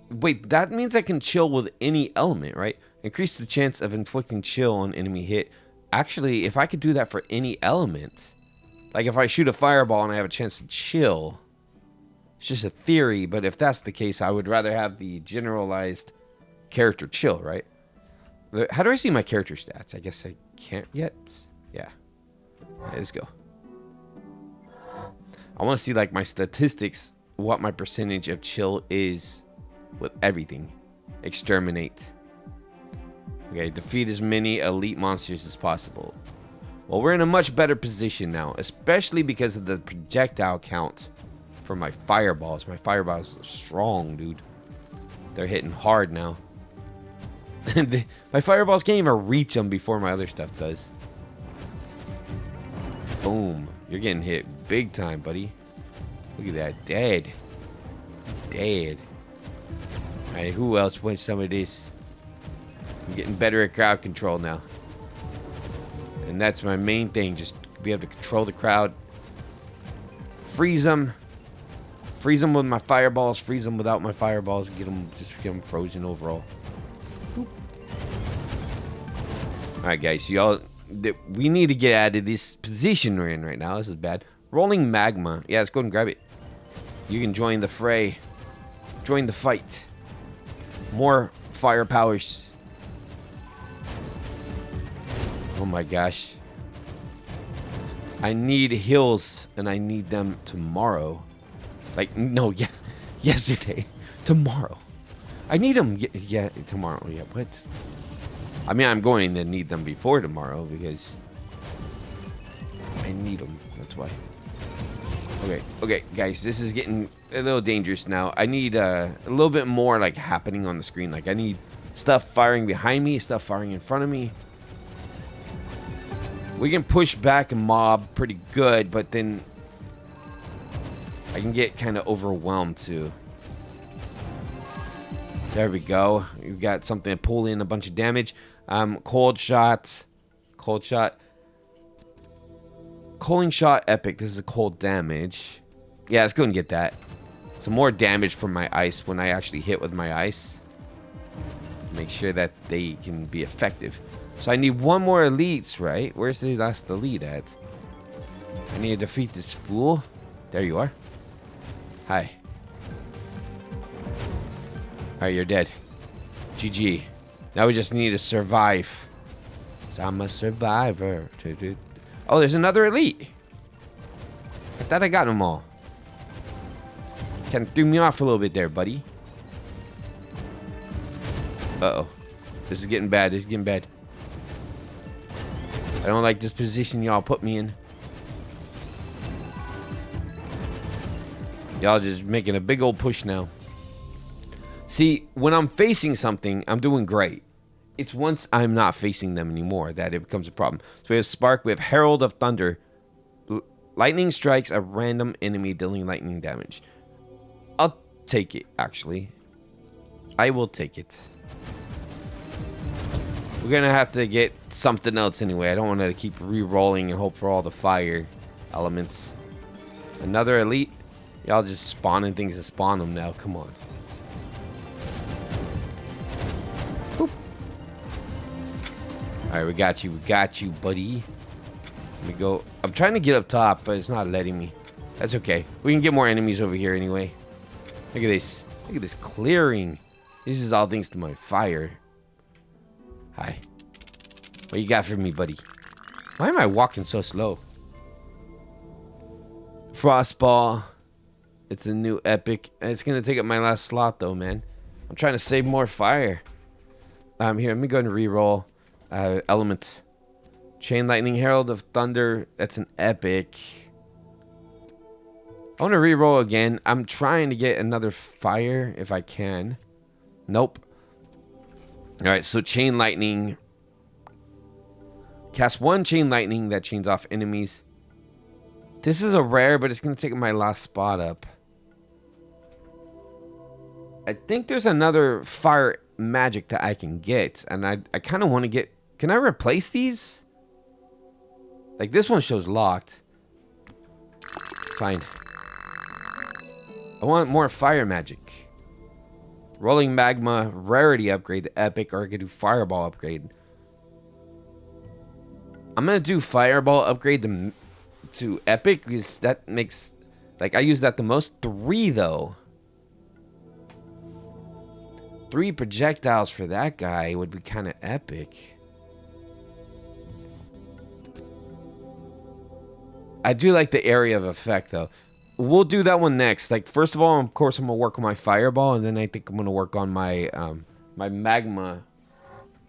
Wait, that means I can chill with any element, right? Increase the chance of inflicting chill on enemy hit. Actually, if I could do that for any element, like if I shoot a fireball and I have a chance to chill, it's just a theory, but if that's the case, I would rather have the generalized character chill, right? How do I see my character stats? I guess I can't yet. Yeah. All right, let's go. I want to see like my statistics, what my percentage of chill is with everything. Exterminate. Okay, defeat as many elite monsters as possible. Well, we're in a much better position now, especially because of the projectile count for my fireballs. My fireballs are strong, dude. They're hitting hard now. My fireballs can't even reach them before my other stuff does. Boom. You're getting hit big time, buddy. Look at that. Dead. Dead. Alright, who else wants some of this? I'm getting better at crowd control now. And that's my main thing. Just be able to control the crowd. Freeze them. Freeze them with my fireballs. Freeze them without my fireballs. Get them frozen overall. Alright, guys. Y'all, we need to get out of this position we're in right now. This is bad. Rolling magma. Yeah, let's go and grab it. You can join the fray. Join the fight. More fire powers. Oh my gosh. I need heals, and I need them tomorrow. Like, no, yeah, yesterday. Tomorrow. I need them, yeah, tomorrow. Yeah, what? I mean, I'm going to need them before tomorrow, because I need them. That's why. Okay, guys, this is getting a little dangerous now. I need a little bit more, like, happening on the screen. Like, I need stuff firing behind me, stuff firing in front of me. We can push back a mob pretty good, but then I can get kind of overwhelmed too. There we go. We've got something to pull in a bunch of damage. Cold shot. Cold shot. Cooling shot epic. This is a cold damage. Yeah, let's go and get that. Some more damage from my ice when I actually hit with my ice. Make sure that they can be effective. So I need one more elites, right? Where's the last elite at? I need to defeat this fool. There you are. Hi. Alright, you're dead. GG. Now we just need to survive. So I'm a survivor. Oh, there's another elite. I thought I got them all. Kind of threw me off a little bit there, buddy. Uh-oh. This is getting bad. This is getting bad. I don't like this position y'all put me in. Y'all just making a big old push now. See, when I'm facing something, I'm doing great. it's once I'm not facing them anymore that it becomes a problem. So we have Spark, we have Herald of Thunder. Lightning strikes a random enemy dealing lightning damage. I'll take it, actually. I will take it. We're going to have to get something else anyway. I don't want to keep re-rolling and hope for all the fire elements. Another elite? Y'all just spawning things to spawn them now. Come on. Boop. Alright, we got you. We got you, buddy. Let me go. I'm trying to get up top, but it's not letting me. That's okay. We can get more enemies over here anyway. Look at this. Look at this clearing. This is all thanks to my fire. Hi. What you got for me, buddy? Why am I walking so slow? Frostball. It's a new epic. It's going to take up my last slot, though, man. I'm trying to save more fire. Here, let me go and re-roll. Element. Chain Lightning, Herald of Thunder. That's an epic. I want to re-roll again. I'm trying to get another fire if I can. Nope. Alright, so Chain Lightning. Cast one Chain Lightning that chains off enemies. This is a rare, but it's going to take my last spot up. I think there's another fire magic that I can get. And I kind of want to get... Can I replace these? Like, this one shows locked. Fine. I want more fire magic. Rolling Magma, Rarity upgrade, the epic, or I could do Fireball upgrade. I'm going to do Fireball upgrade to epic, because that makes... Like, I use that the most. 3, though. 3 projectiles for that guy would be kind of epic. I do like the area of effect, though. We'll do that one next. Like, first of all, of course, I'm going to work on my Fireball, and then I think I'm going to work on my my Magma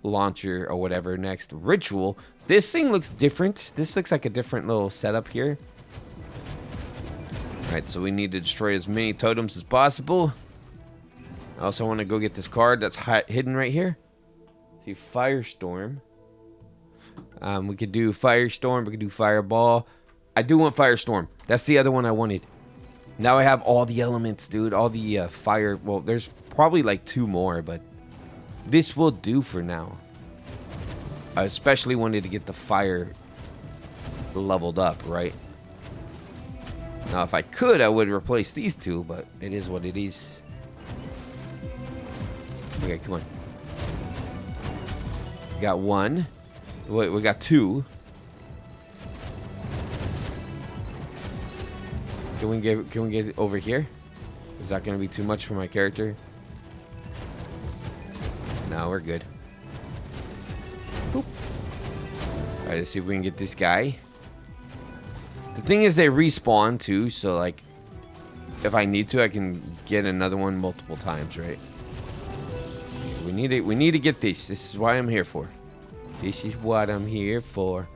launcher or whatever next. Ritual. This thing looks different. This looks like a different little setup here. Alright, so we need to destroy as many totems as possible. I also want to go get this card that's hidden right here. See, Firestorm. We could do Firestorm. We could do Fireball. I do want Firestorm. That's the other one I wanted. Now I have all the elements, dude. All the fire. Well, there's probably like 2 more, but this will do for now. I especially wanted to get the fire leveled up, right? Now, if I could, I would replace these 2, but it is what it is. Okay, come on. We got 1. Wait, we got 2. Can we get it over here? Is that going to be too much for my character? No, we're good. Boop. Alright, let's see if we can get this guy. The thing is, they respawn too, so like, if I need to, I can get another one multiple times, right? We need to get this. This is what I'm here for. This is what I'm here for.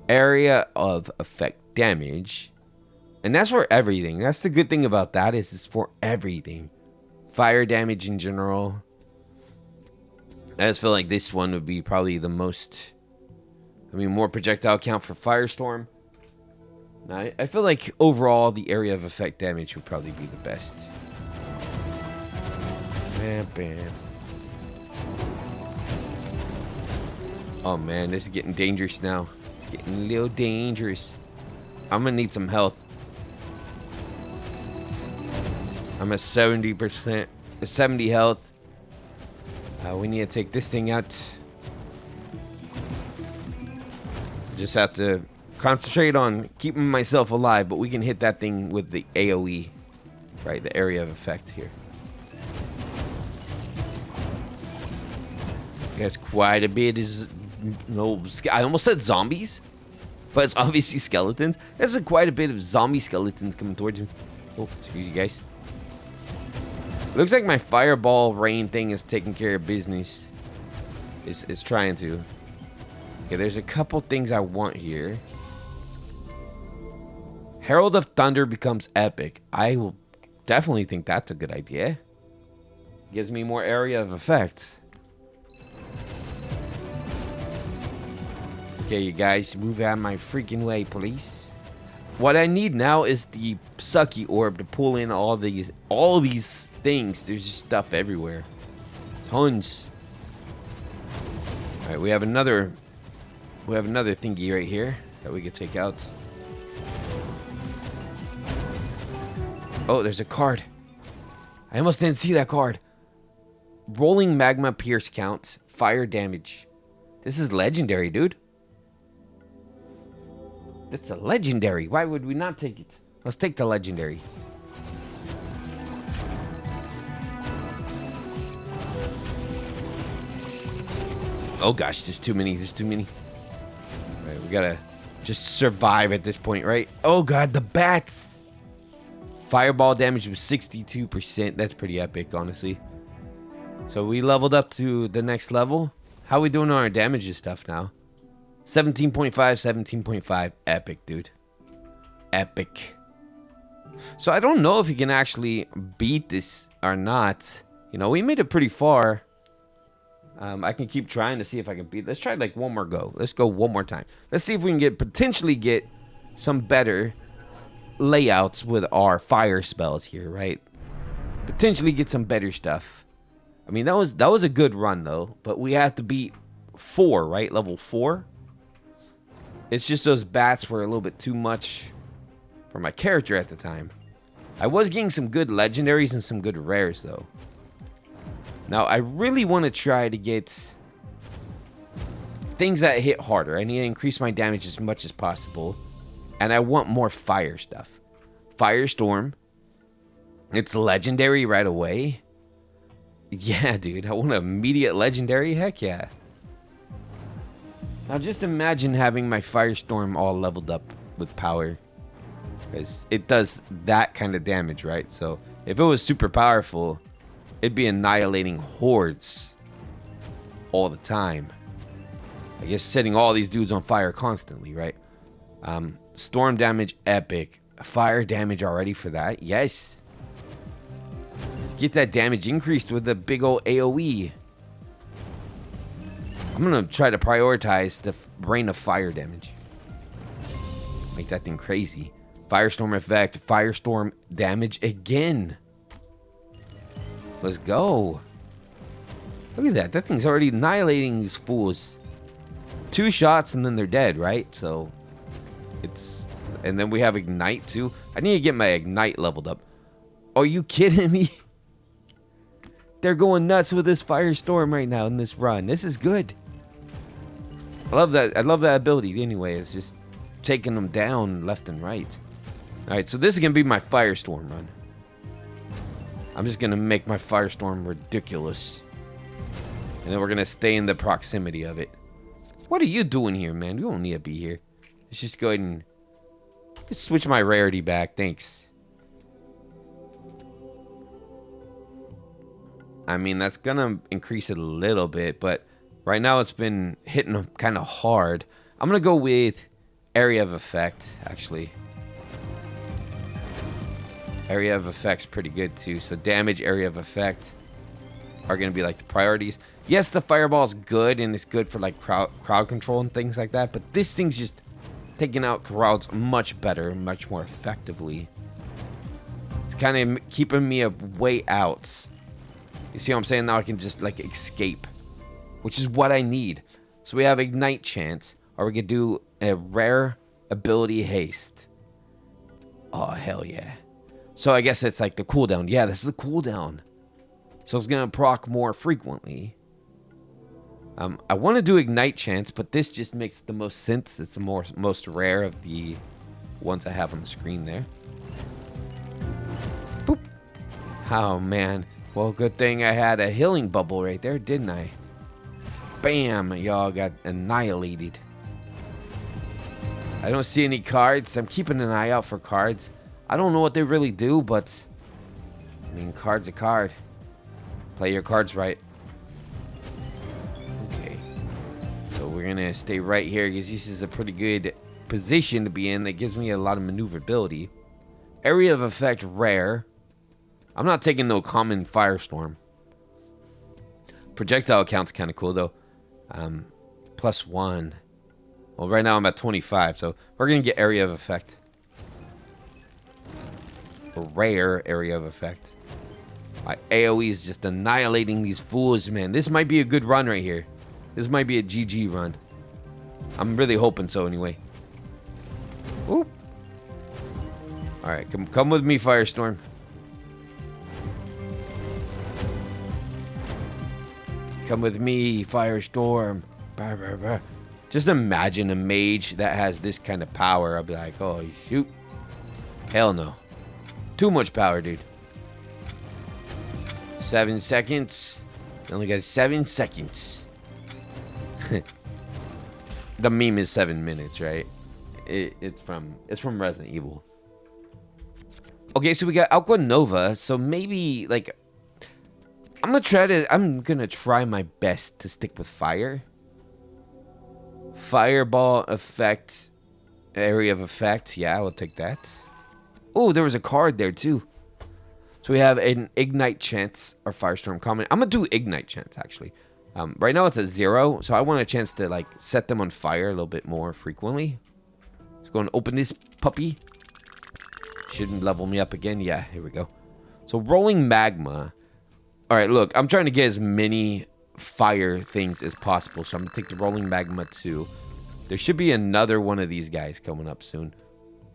Area of effect damage. And that's for everything. That's the good thing about that, is it's for everything. Fire damage in general. I just feel like this one would be probably the most... I mean, more projectile count for Firestorm. Now, I feel like overall the area of effect damage would probably be the best. Bam, bam. Oh man, this is getting dangerous now. It's getting a little dangerous. I'm gonna need some health. I'm at 70%, 70 health. We need to take this thing out. Just have to concentrate on keeping myself alive, but we can hit that thing with the AoE, right? The area of effect here. That's quite a bit. I almost said zombies, but it's obviously skeletons. There's quite a bit of zombie skeletons coming towards me. Oh, excuse you guys. Looks like my fireball rain thing is taking care of business. It's trying to. Okay, there's a couple things I want here. Herald of Thunder becomes epic. I will definitely think that's a good idea. Gives me more area of effect. Okay, you guys, move out of my freaking way, please. What I need now is the sucky orb to pull in all these things. There's just stuff everywhere. Tons. All right, we have another thingy right here that we could take out. Oh, there's a card. I almost didn't see that card. Rolling magma pierce count, fire damage. This is legendary, dude. That's a legendary. Why would we not take it? Let's take the legendary. Oh gosh, there's too many. There's too many. All right, we gotta just survive at this point, right? Oh god, the bats. Fireball damage was 62%. That's pretty epic, honestly. So we leveled up to the next level. How are we doing on our damage and stuff now? 17.5, 17.5. Epic, dude. Epic. So I don't know if you can actually beat this or not. You know, we made it pretty far. I can keep trying to see if I can beat. Let's try like one more go. Let's go one more time. Let's see if we can potentially get some better layouts with our fire spells here, right? Potentially get some better stuff. I mean, that was a good run though, but we have to beat 4, right? Level 4. It's just those bats were a little bit too much for my character at the time. I was getting some good legendaries and some good rares though. Now I really want to try to get things that hit harder. I need to increase my damage as much as possible. And I want more fire stuff. Firestorm. It's legendary right away. Yeah, dude. I want an immediate legendary. Heck yeah. Now just imagine having my Firestorm all leveled up with power. Because it does that kind of damage, right? So if it was super powerful, it'd be annihilating hordes all the time. I guess setting all these dudes on fire constantly, right? Storm damage, epic. Fire damage already for that. Yes. Get that damage increased with the big old AoE. I'm going to try to prioritize the rain of fire damage. Make that thing crazy. Firestorm effect. Firestorm damage again. Let's go. Look at that. That thing's already annihilating these fools. 2 shots and then they're dead, right? So it's... And then we have Ignite too. I need to get my Ignite leveled up. Are you kidding me? They're going nuts with this Firestorm right now in this run. This is good. I love that. I love that ability anyway. It's just taking them down left and right. Alright, so this is going to be my Firestorm run. I'm just going to make my Firestorm ridiculous. And then we're going to stay in the proximity of it. What are you doing here, man? You don't need to be here. Let's just go ahead and just switch my rarity back. Thanks. I mean, that's going to increase it a little bit, but right now it's been hitting kind of hard. I'm going to go with area of effect, actually. Area of effect's pretty good too. So damage, area of effect are going to be like the priorities. Yes, the fireball's good and it's good for like crowd control and things like that, but this thing's just taking out crowds much better, much more effectively. It's kind of keeping me a way out. You see what I'm saying? Now I can just like escape, which is what I need. So we have Ignite Chance, or we could do a rare ability haste. Oh, hell yeah. So I guess it's like the cooldown. Yeah, this is the cooldown. So it's going to proc more frequently. I want to do Ignite Chance, but this just makes the most sense. It's the most rare of the ones I have on the screen there. Boop. Oh, man. Well, good thing I had a healing bubble right there, didn't I? Bam! Y'all got annihilated. I don't see any cards. I'm keeping an eye out for cards. I don't know what they really do, but... I mean, card's a card. Play your cards right. Okay. So we're going to stay right here because this is a pretty good position to be in. That gives me a lot of maneuverability. Area of effect rare. I'm not taking no common Firestorm. Projectile count's kind of cool though. +1. Well, right now I'm at 25, so we're going to get area of effect. A rare area of effect. My AoE is just annihilating these fools, man. This might be a good run right here. This might be a GG run. I'm really hoping so anyway. Whoop. Alright, come with me, Firestorm. Come with me, Firestorm. Bah, bah, bah. Just imagine a mage that has this kind of power. I'll be like, oh, shoot. Hell no. Too much power, dude. 7 seconds. Only got 7 seconds. The meme is 7 minutes, right? It's from Resident Evil. Okay, so we got Aqua Nova. So maybe like I'm gonna try my best to stick with fire. Fireball effect, area of effect. Yeah, I will take that. Oh, there was a card there too. So we have an ignite chance or firestorm common. I'm gonna do ignite chance actually. Right now it's at 0, so I want a chance to like set them on fire a little bit more frequently. Let's go and open this puppy. Shouldn't level me up again. Yeah, here we go. So rolling magma. All right, look, I'm trying to get as many fire things as possible, so I'm gonna take the rolling magma too. There should be another one of these guys coming up soon.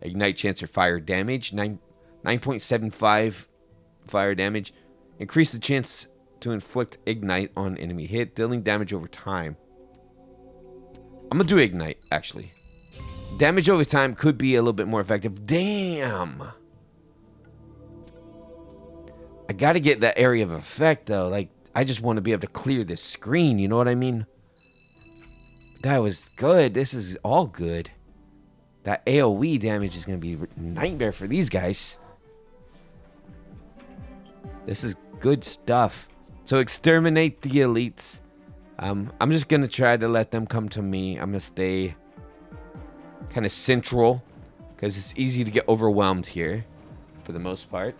Ignite chance or fire damage, 9.75 fire damage. Increase the chance to inflict ignite on enemy hit, dealing damage over time. I'm gonna do ignite actually. Damage over time could be a little bit more effective. Damn. I gotta get that area of effect though. Like, I just want to be able to clear this screen. You know what I mean? That was good. This is all good. That AoE damage is gonna be a nightmare for these guys. This is good stuff. So exterminate the elites. I'm just gonna try to let them come to me. I'm gonna stay kind of central because it's easy to get overwhelmed here for the most part.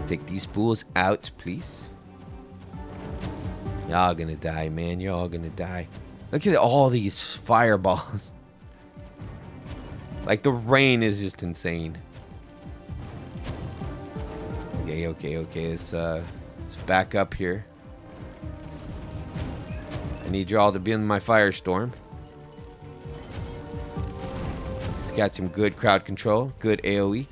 Take these fools out, please. Y'all gonna die, man. You're all gonna die. Look at all these fireballs. Like, the rain is just insane. Okay. Let's back up here. I need y'all to be in my firestorm. It's got some good crowd control, good AoE.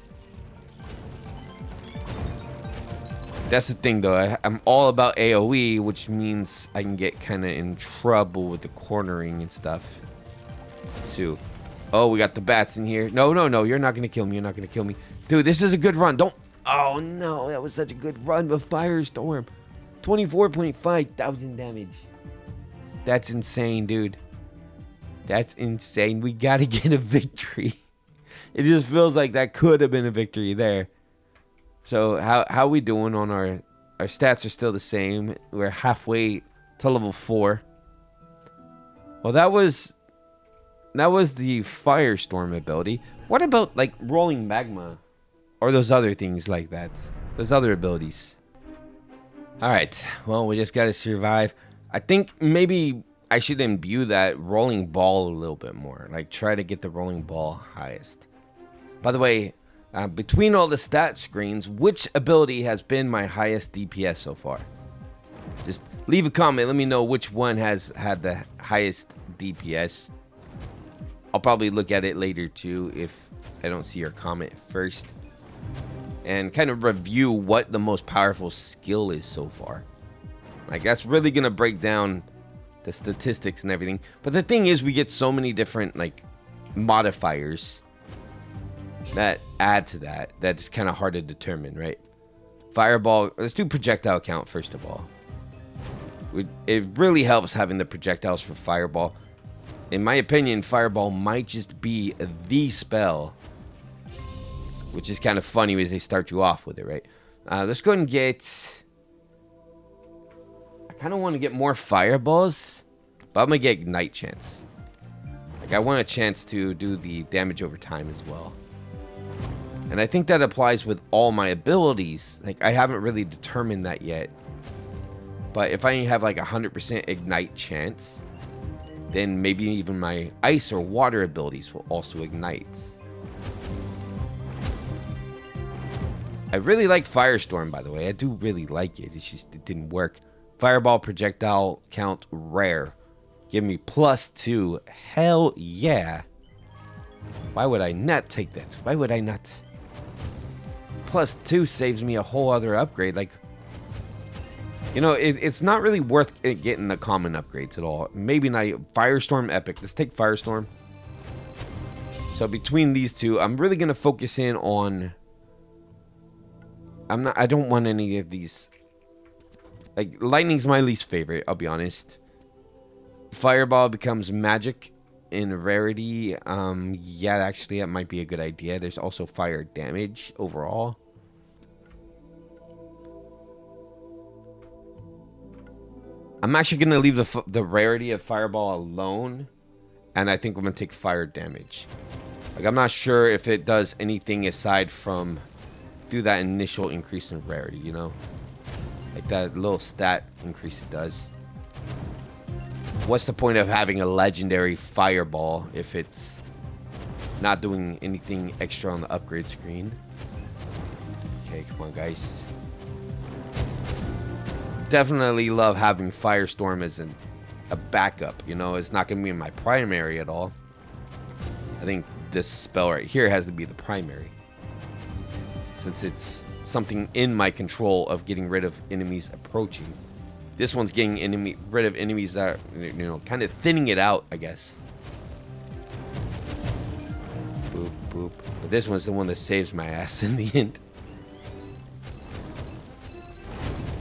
That's the thing, though. I'm all about AoE, which means I can get kind of in trouble with the cornering and stuff, too. Oh, we got the bats in here. No. You're not going to kill me. You're not going to kill me. Dude, this is a good run. Don't. Oh, no. That was such a good run with Firestorm. 24.5 thousand damage. That's insane, dude. That's insane. We got to get a victory. It just feels like that could have been a victory there. So how we doing on our stats are still the same. We're halfway to level 4. Well, that was the Firestorm ability. What about like rolling magma or those other things like that? Those other abilities. All right. Well, we just got to survive. I think maybe I should imbue that rolling ball a little bit more. Like, try to get the rolling ball highest. By the way, between all the stat screens, which ability has been my highest DPS so far? Just leave a comment. Let me know which one has had the highest DPS. I'll probably look at it later too if I don't see your comment first. And kind of review what the most powerful skill is so far. Like, that's really going to break down the statistics and everything. But the thing is, we get so many different like modifiers that add to that. That's kind of hard to determine, right? Fireball. Let's do projectile count first of all. It really helps having the projectiles for Fireball. In my opinion, Fireball might just be the spell, which is kind of funny as they start you off with it, right? Let's go ahead and get... I kind of want to get more Fireballs, but I'm going to get Ignite Chance. Like, I want a chance to do the damage over time as well. And I think that applies with all my abilities. Like, I haven't really determined that yet. But if I have like 100% Ignite Chance, then maybe even my ice or water abilities will also ignite. I really like Firestorm, by the way. I do really like it. It's just, it didn't work. Fireball projectile count rare. Give me +2. Hell yeah. Why would I not take that? Why would I not? +2 saves me a whole other upgrade. Like, you know, it's not really worth it getting the common upgrades at all. Maybe not. Firestorm Epic. Let's take Firestorm. So between these two, I'm really going to focus in on... I don't want any of these. Like, lightning's my least favorite, I'll be honest. Fireball becomes magic in rarity. Yeah, actually, that might be a good idea. There's also fire damage overall. I'm actually going to leave the rarity of Fireball alone. And I think I'm going to take fire damage. Like, I'm not sure if it does anything aside from do that initial increase in rarity, you know? Like that little stat increase it does. What's the point of having a legendary Fireball if it's not doing anything extra on the upgrade screen? Okay, come on, guys. Definitely love having Firestorm as a backup, you know? It's not going to be my primary at all. I think this spell right here has to be the primary, since it's something in my control of getting rid of enemies approaching. This one's getting rid of enemies that, you know, kind of thinning it out, I guess. Boop, boop. But this one's the one that saves my ass in the end.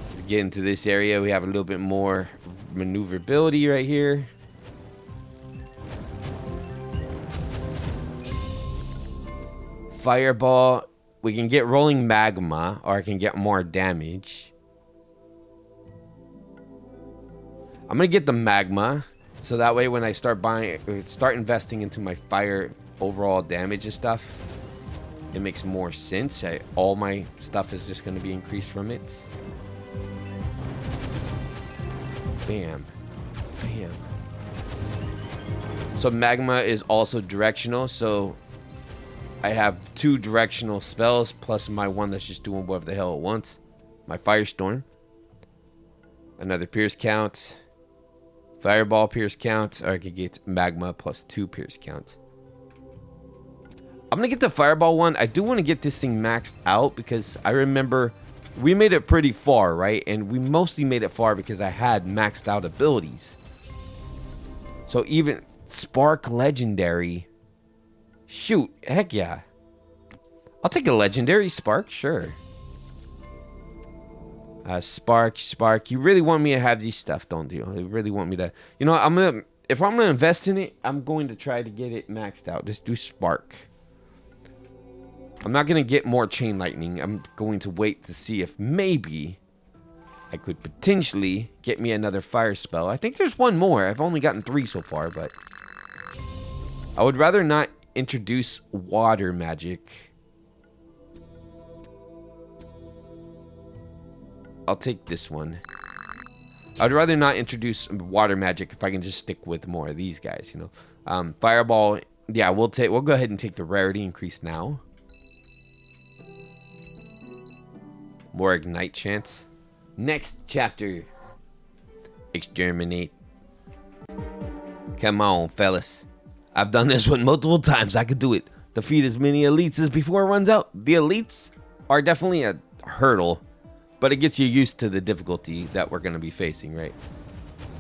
Let's get into this area. We have a little bit more maneuverability right here. Fireball. We can get rolling magma, or I can get more damage. I'm gonna get the magma, so that way when I start investing into my fire overall damage and stuff, it makes more sense. All my stuff is just gonna be increased from it. Bam, bam. So magma is also directional, so I have 2 directional spells plus my one that's just doing whatever the hell it wants. My Firestorm. Another pierce count. Fireball pierce count. Or I could get magma +2 pierce count. I'm going to get the Fireball one. I do want to get this thing maxed out because I remember we made it pretty far, right? And we mostly made it far because I had maxed out abilities. So even Spark Legendary... Shoot, heck yeah. I'll take a legendary Spark, sure. Spark. You really want me to have these stuff, don't you? You really want me to... You know, if I'm gonna invest in it, I'm going to try to get it maxed out. Just do Spark. I'm not gonna get more Chain Lightning. I'm going to wait to see if maybe I could potentially get me another fire spell. I think there's one more. I've only gotten 3 so far, but... I would rather not introduce water magic. I'll take this one. I'd rather not introduce water magic if I can just stick with more of these guys, you know. Fireball, yeah, we'll go ahead and take the rarity increase now. More ignite chance. Next chapter. Exterminate. Come on, fellas. I've done this one multiple times. I could do it. Defeat as many elites as before it runs out. The elites are definitely a hurdle, but it gets you used to the difficulty that we're going to be facing, right?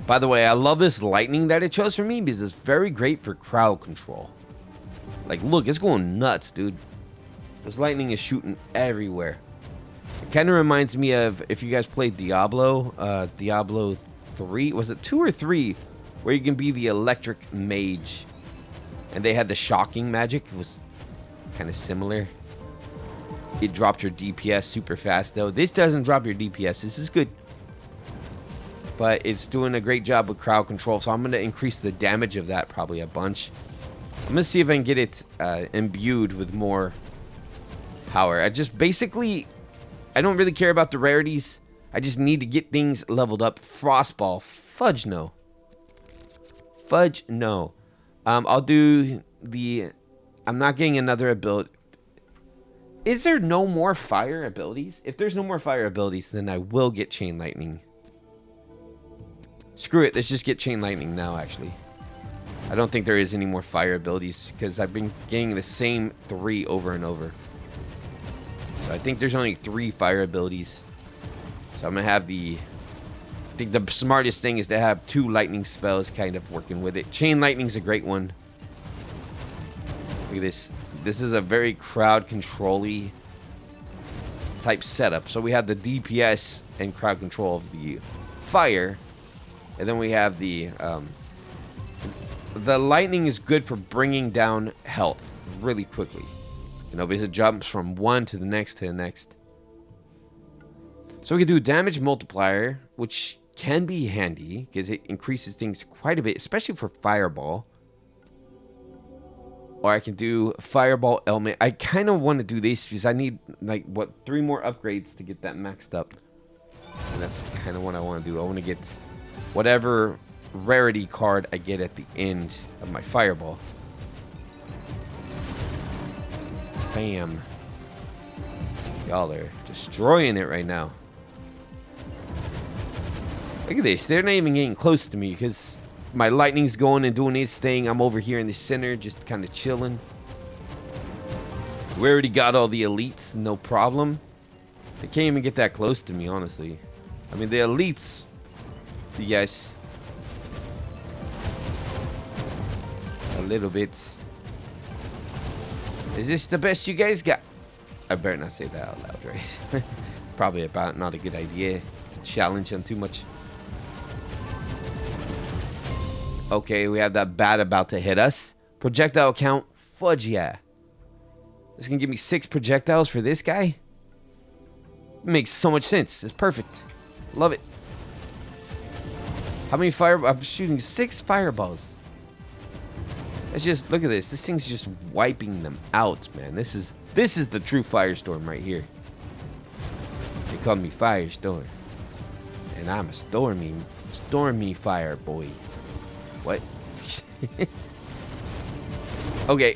By the way, I love this lightning that it chose for me because it's very great for crowd control. Like, look, it's going nuts, dude. This lightning is shooting everywhere. It kind of reminds me of, if you guys played Diablo, Diablo 3, was it 2 or 3, where you can be the electric mage. And they had the shocking magic. It was kind of similar. It dropped your DPS super fast, though. This doesn't drop your DPS. This is good. But it's doing a great job with crowd control. So I'm going to increase the damage of that probably a bunch. I'm going to see if I can get it imbued with more power. I don't really care about the rarities. I just need to get things leveled up. Frostball. Fudge no. Fudge, no. I'll do the... I'm not getting another ability. Is there no more fire abilities? If there's no more fire abilities, then I will get Chain Lightning. Screw it, let's just get Chain Lightning now, actually. I don't think there is any more fire abilities because I've been getting the same 3 over and over. So I think there's only 3 fire abilities. So I'm going to have the... I think the smartest thing is to have 2 lightning spells kind of working with it. Chain Lightning's a great one. Look at this. This is a very crowd control-y type setup. So we have the DPS and crowd control of the fire. And then we have the lightning is good for bringing down health really quickly. You know, because it jumps from one to the next to the next. So we can do damage multiplier, which can be handy because it increases things quite a bit, especially for fireball. Or I can do fireball element. I kind of want to do this because I need like what 3 more upgrades to get that maxed up. And that's kind of what I want to do. I want to get whatever rarity card I get at the end of my fireball. Bam. Y'all are destroying it right now. Look at this. They're not even getting close to me because my lightning's going and doing its thing. I'm over here in the center just kind of chilling. We already got all the elites. No problem. They can't even get that close to me, honestly. I mean, the elites... Yes. A little bit. Is this the best you guys got? I better not say that out loud, right? Probably about not a good idea. Challenge them too much. Okay, we have that bat about to hit us. Projectile count. Fudge yeah. This can give me 6 projectiles for this guy? It makes so much sense. It's perfect. Love it. How many I'm shooting 6 fireballs. Let's just look at this. This thing's just wiping them out, man. This is the true firestorm right here. They call me Firestorm. And I'm a stormy fire boy. What? Okay,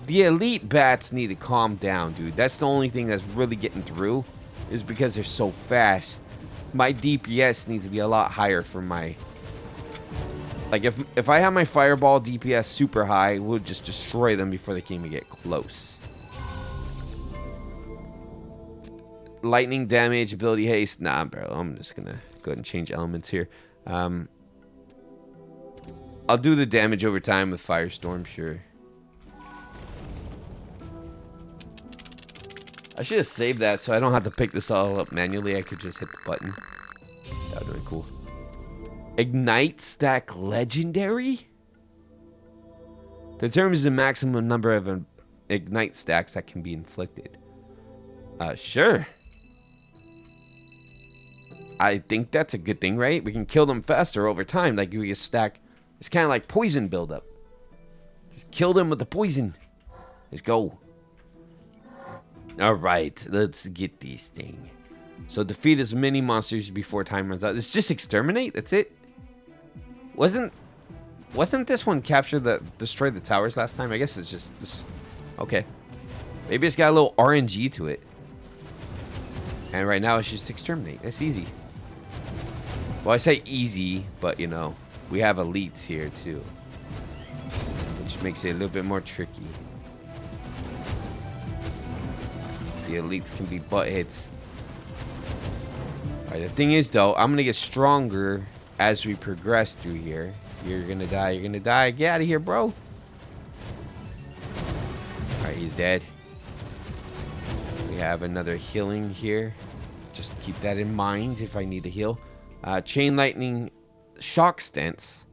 the elite bats need to calm down, dude. That's the only thing that's really getting through, is because they're so fast. My DPS needs to be a lot higher for my... Like, if I have my fireball DPS super high, we'll just destroy them before they can even get close. Lightning damage, ability haste. Nah, bro. I'm just gonna go ahead and change elements here. I'll do the damage over time with Firestorm, sure. I should have saved that so I don't have to pick this all up manually. I could just hit the button. That would be cool. Ignite stack legendary? Determines the maximum number of ignite stacks that can be inflicted. Sure. I think that's a good thing, right? We can kill them faster over time. Like, we can stack... It's kind of like poison buildup. Just kill them with the poison. Let's go. Alright, let's get these things. So defeat as many monsters before time runs out. It's just exterminate? That's it? Wasn't this one destroy the towers last time? I guess it's just this. Okay. Maybe it's got a little RNG to it. And right now it's just exterminate. That's easy. Well, I say easy, but you know, we have elites here too, which makes it a little bit more tricky. The elites can be butt hits. Alright, the thing is though, I'm gonna get stronger as we progress through here. You're gonna die, you're gonna die. Get out of here, bro. Alright, he's dead. We have another healing here. Just keep that in mind if I need to heal. Chain lightning, shock stance,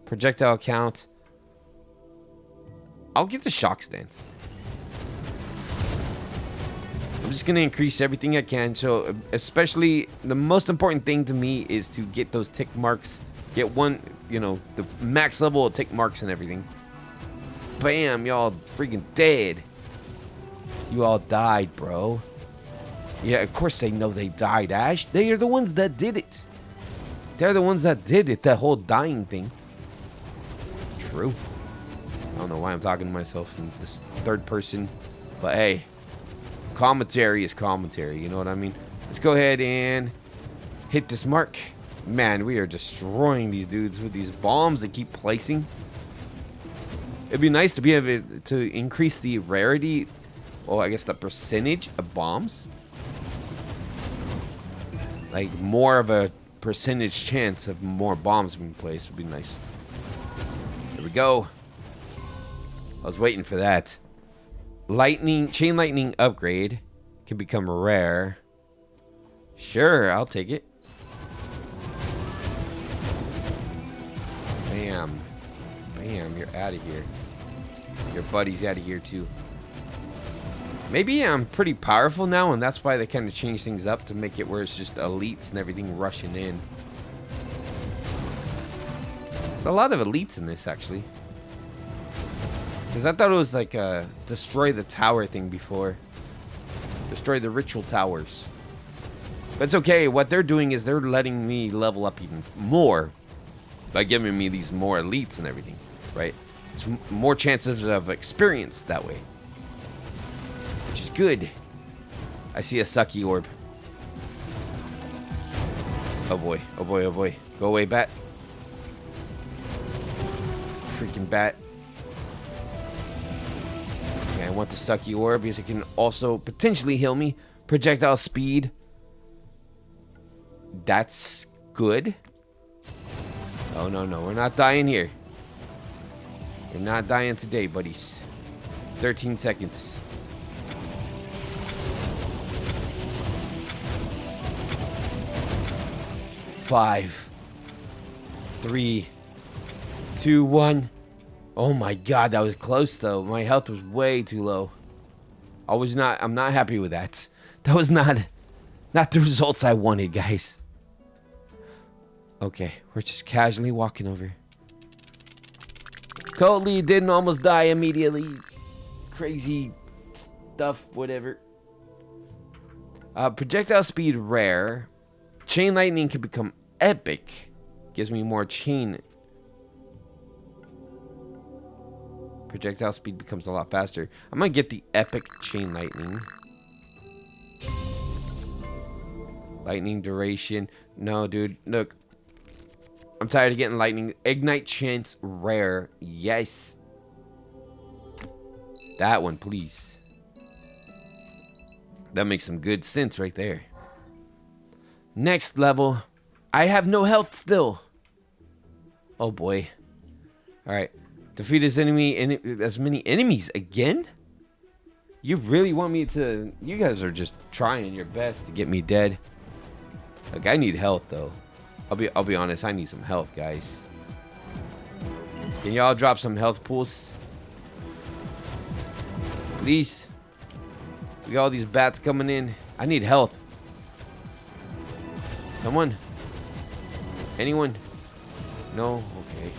projectile count. I'll get the shock stance. I'm just gonna increase everything I can. So especially the most important thing to me is to get those tick marks. Get one, you know, the max level of tick marks and everything. Bam, y'all freaking dead. You all died, bro. Yeah, of course they know they died, Ash. They are the ones that did it. They're the ones that did it, that whole dying thing. true. I don't know why I'm talking to myself in this third person. But hey, commentary is commentary. You know what I mean? Let's go ahead and hit this mark. Man, we are destroying these dudes with these bombs that keep placing. It'd be nice to be able to increase the rarity, well, I guess the percentage of bombs. Like more of a percentage chance of more bombs being placed would be nice. There we go. I was waiting for that. Chain lightning upgrade can become rare. Sure, I'll take it. Bam. Bam, you're out of here. Your buddy's out of here too. Maybe I'm pretty powerful now, and that's why they kind of changed things up to make it where it's just elites and everything rushing in. There's a lot of elites in this, actually. Because I thought it was like a destroy the tower thing before. Destroy the ritual towers. But it's okay. What they're doing is they're letting me level up even more by giving me these more elites and everything, right? It's more chances of experience that way, which is good. I see a sucky orb. Oh boy, oh boy, oh boy. Go away, bat. Freaking bat. Okay, I want the sucky orb because it can also potentially heal me. Projectile speed. That's good. Oh, no, no. We're not dying here. We're not dying today, buddies. 13 seconds. Five, 3, 2, 1. Oh my god, that was close though. My health was way too low. I'm not happy with that. That was not the results I wanted, guys. Okay, we're just casually walking over. Totally didn't almost die immediately. Crazy stuff, whatever. Projectile speed rare. Chain lightning can become epic. Gives me more chain. Projectile speed becomes a lot faster. I'm gonna get the epic chain lightning. Lightning duration. No, dude. Look. I'm tired of getting lightning. Ignite chance rare. Yes. That one, please. That makes some good sense right there. Next level. I have no health still. Oh boy. Alright. Defeat as many enemies again? You really want me to... You guys are just trying your best to get me dead. Like, I need health though. I'll be honest, I need some health, guys. Can y'all drop some health pools? Please. We got all these bats coming in. I need health. Someone? Anyone? No? Okay.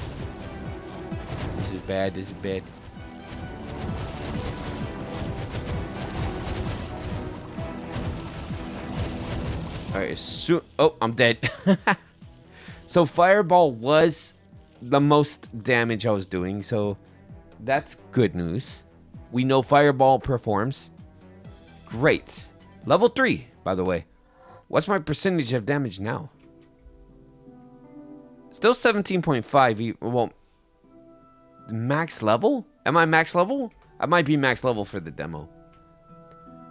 This is bad. This is bad. Alright, oh, I'm dead. So Fireball was the most damage I was doing, so that's good news. We know Fireball performs. Great. Level 3, by the way. What's my percentage of damage now? Still 17.5. Well, max level? Am I max level? I might be max level for the demo.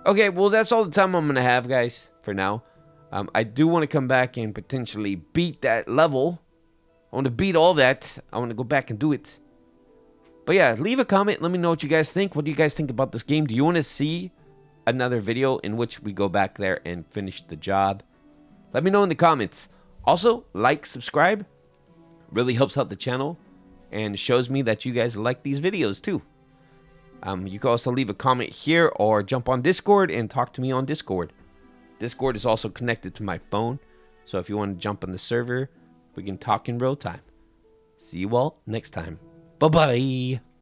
Okay, well, that's all the time I'm going to have, guys, for now. I do want to come back and potentially beat that level. I want to beat all that. I want to go back and do it. But yeah, leave a comment. Let me know what you guys think. What do you guys think about this game? Do you want to see another video in which we go back there and finish the job? Let me know in the comments. Also, like, subscribe. Really helps out the channel and shows me that you guys like these videos too. You can also leave a comment here or jump on Discord and talk to me on Discord. Discord is also connected to my phone, so if you want to jump on the server, we can talk in real time. See you all next time. Bye-bye.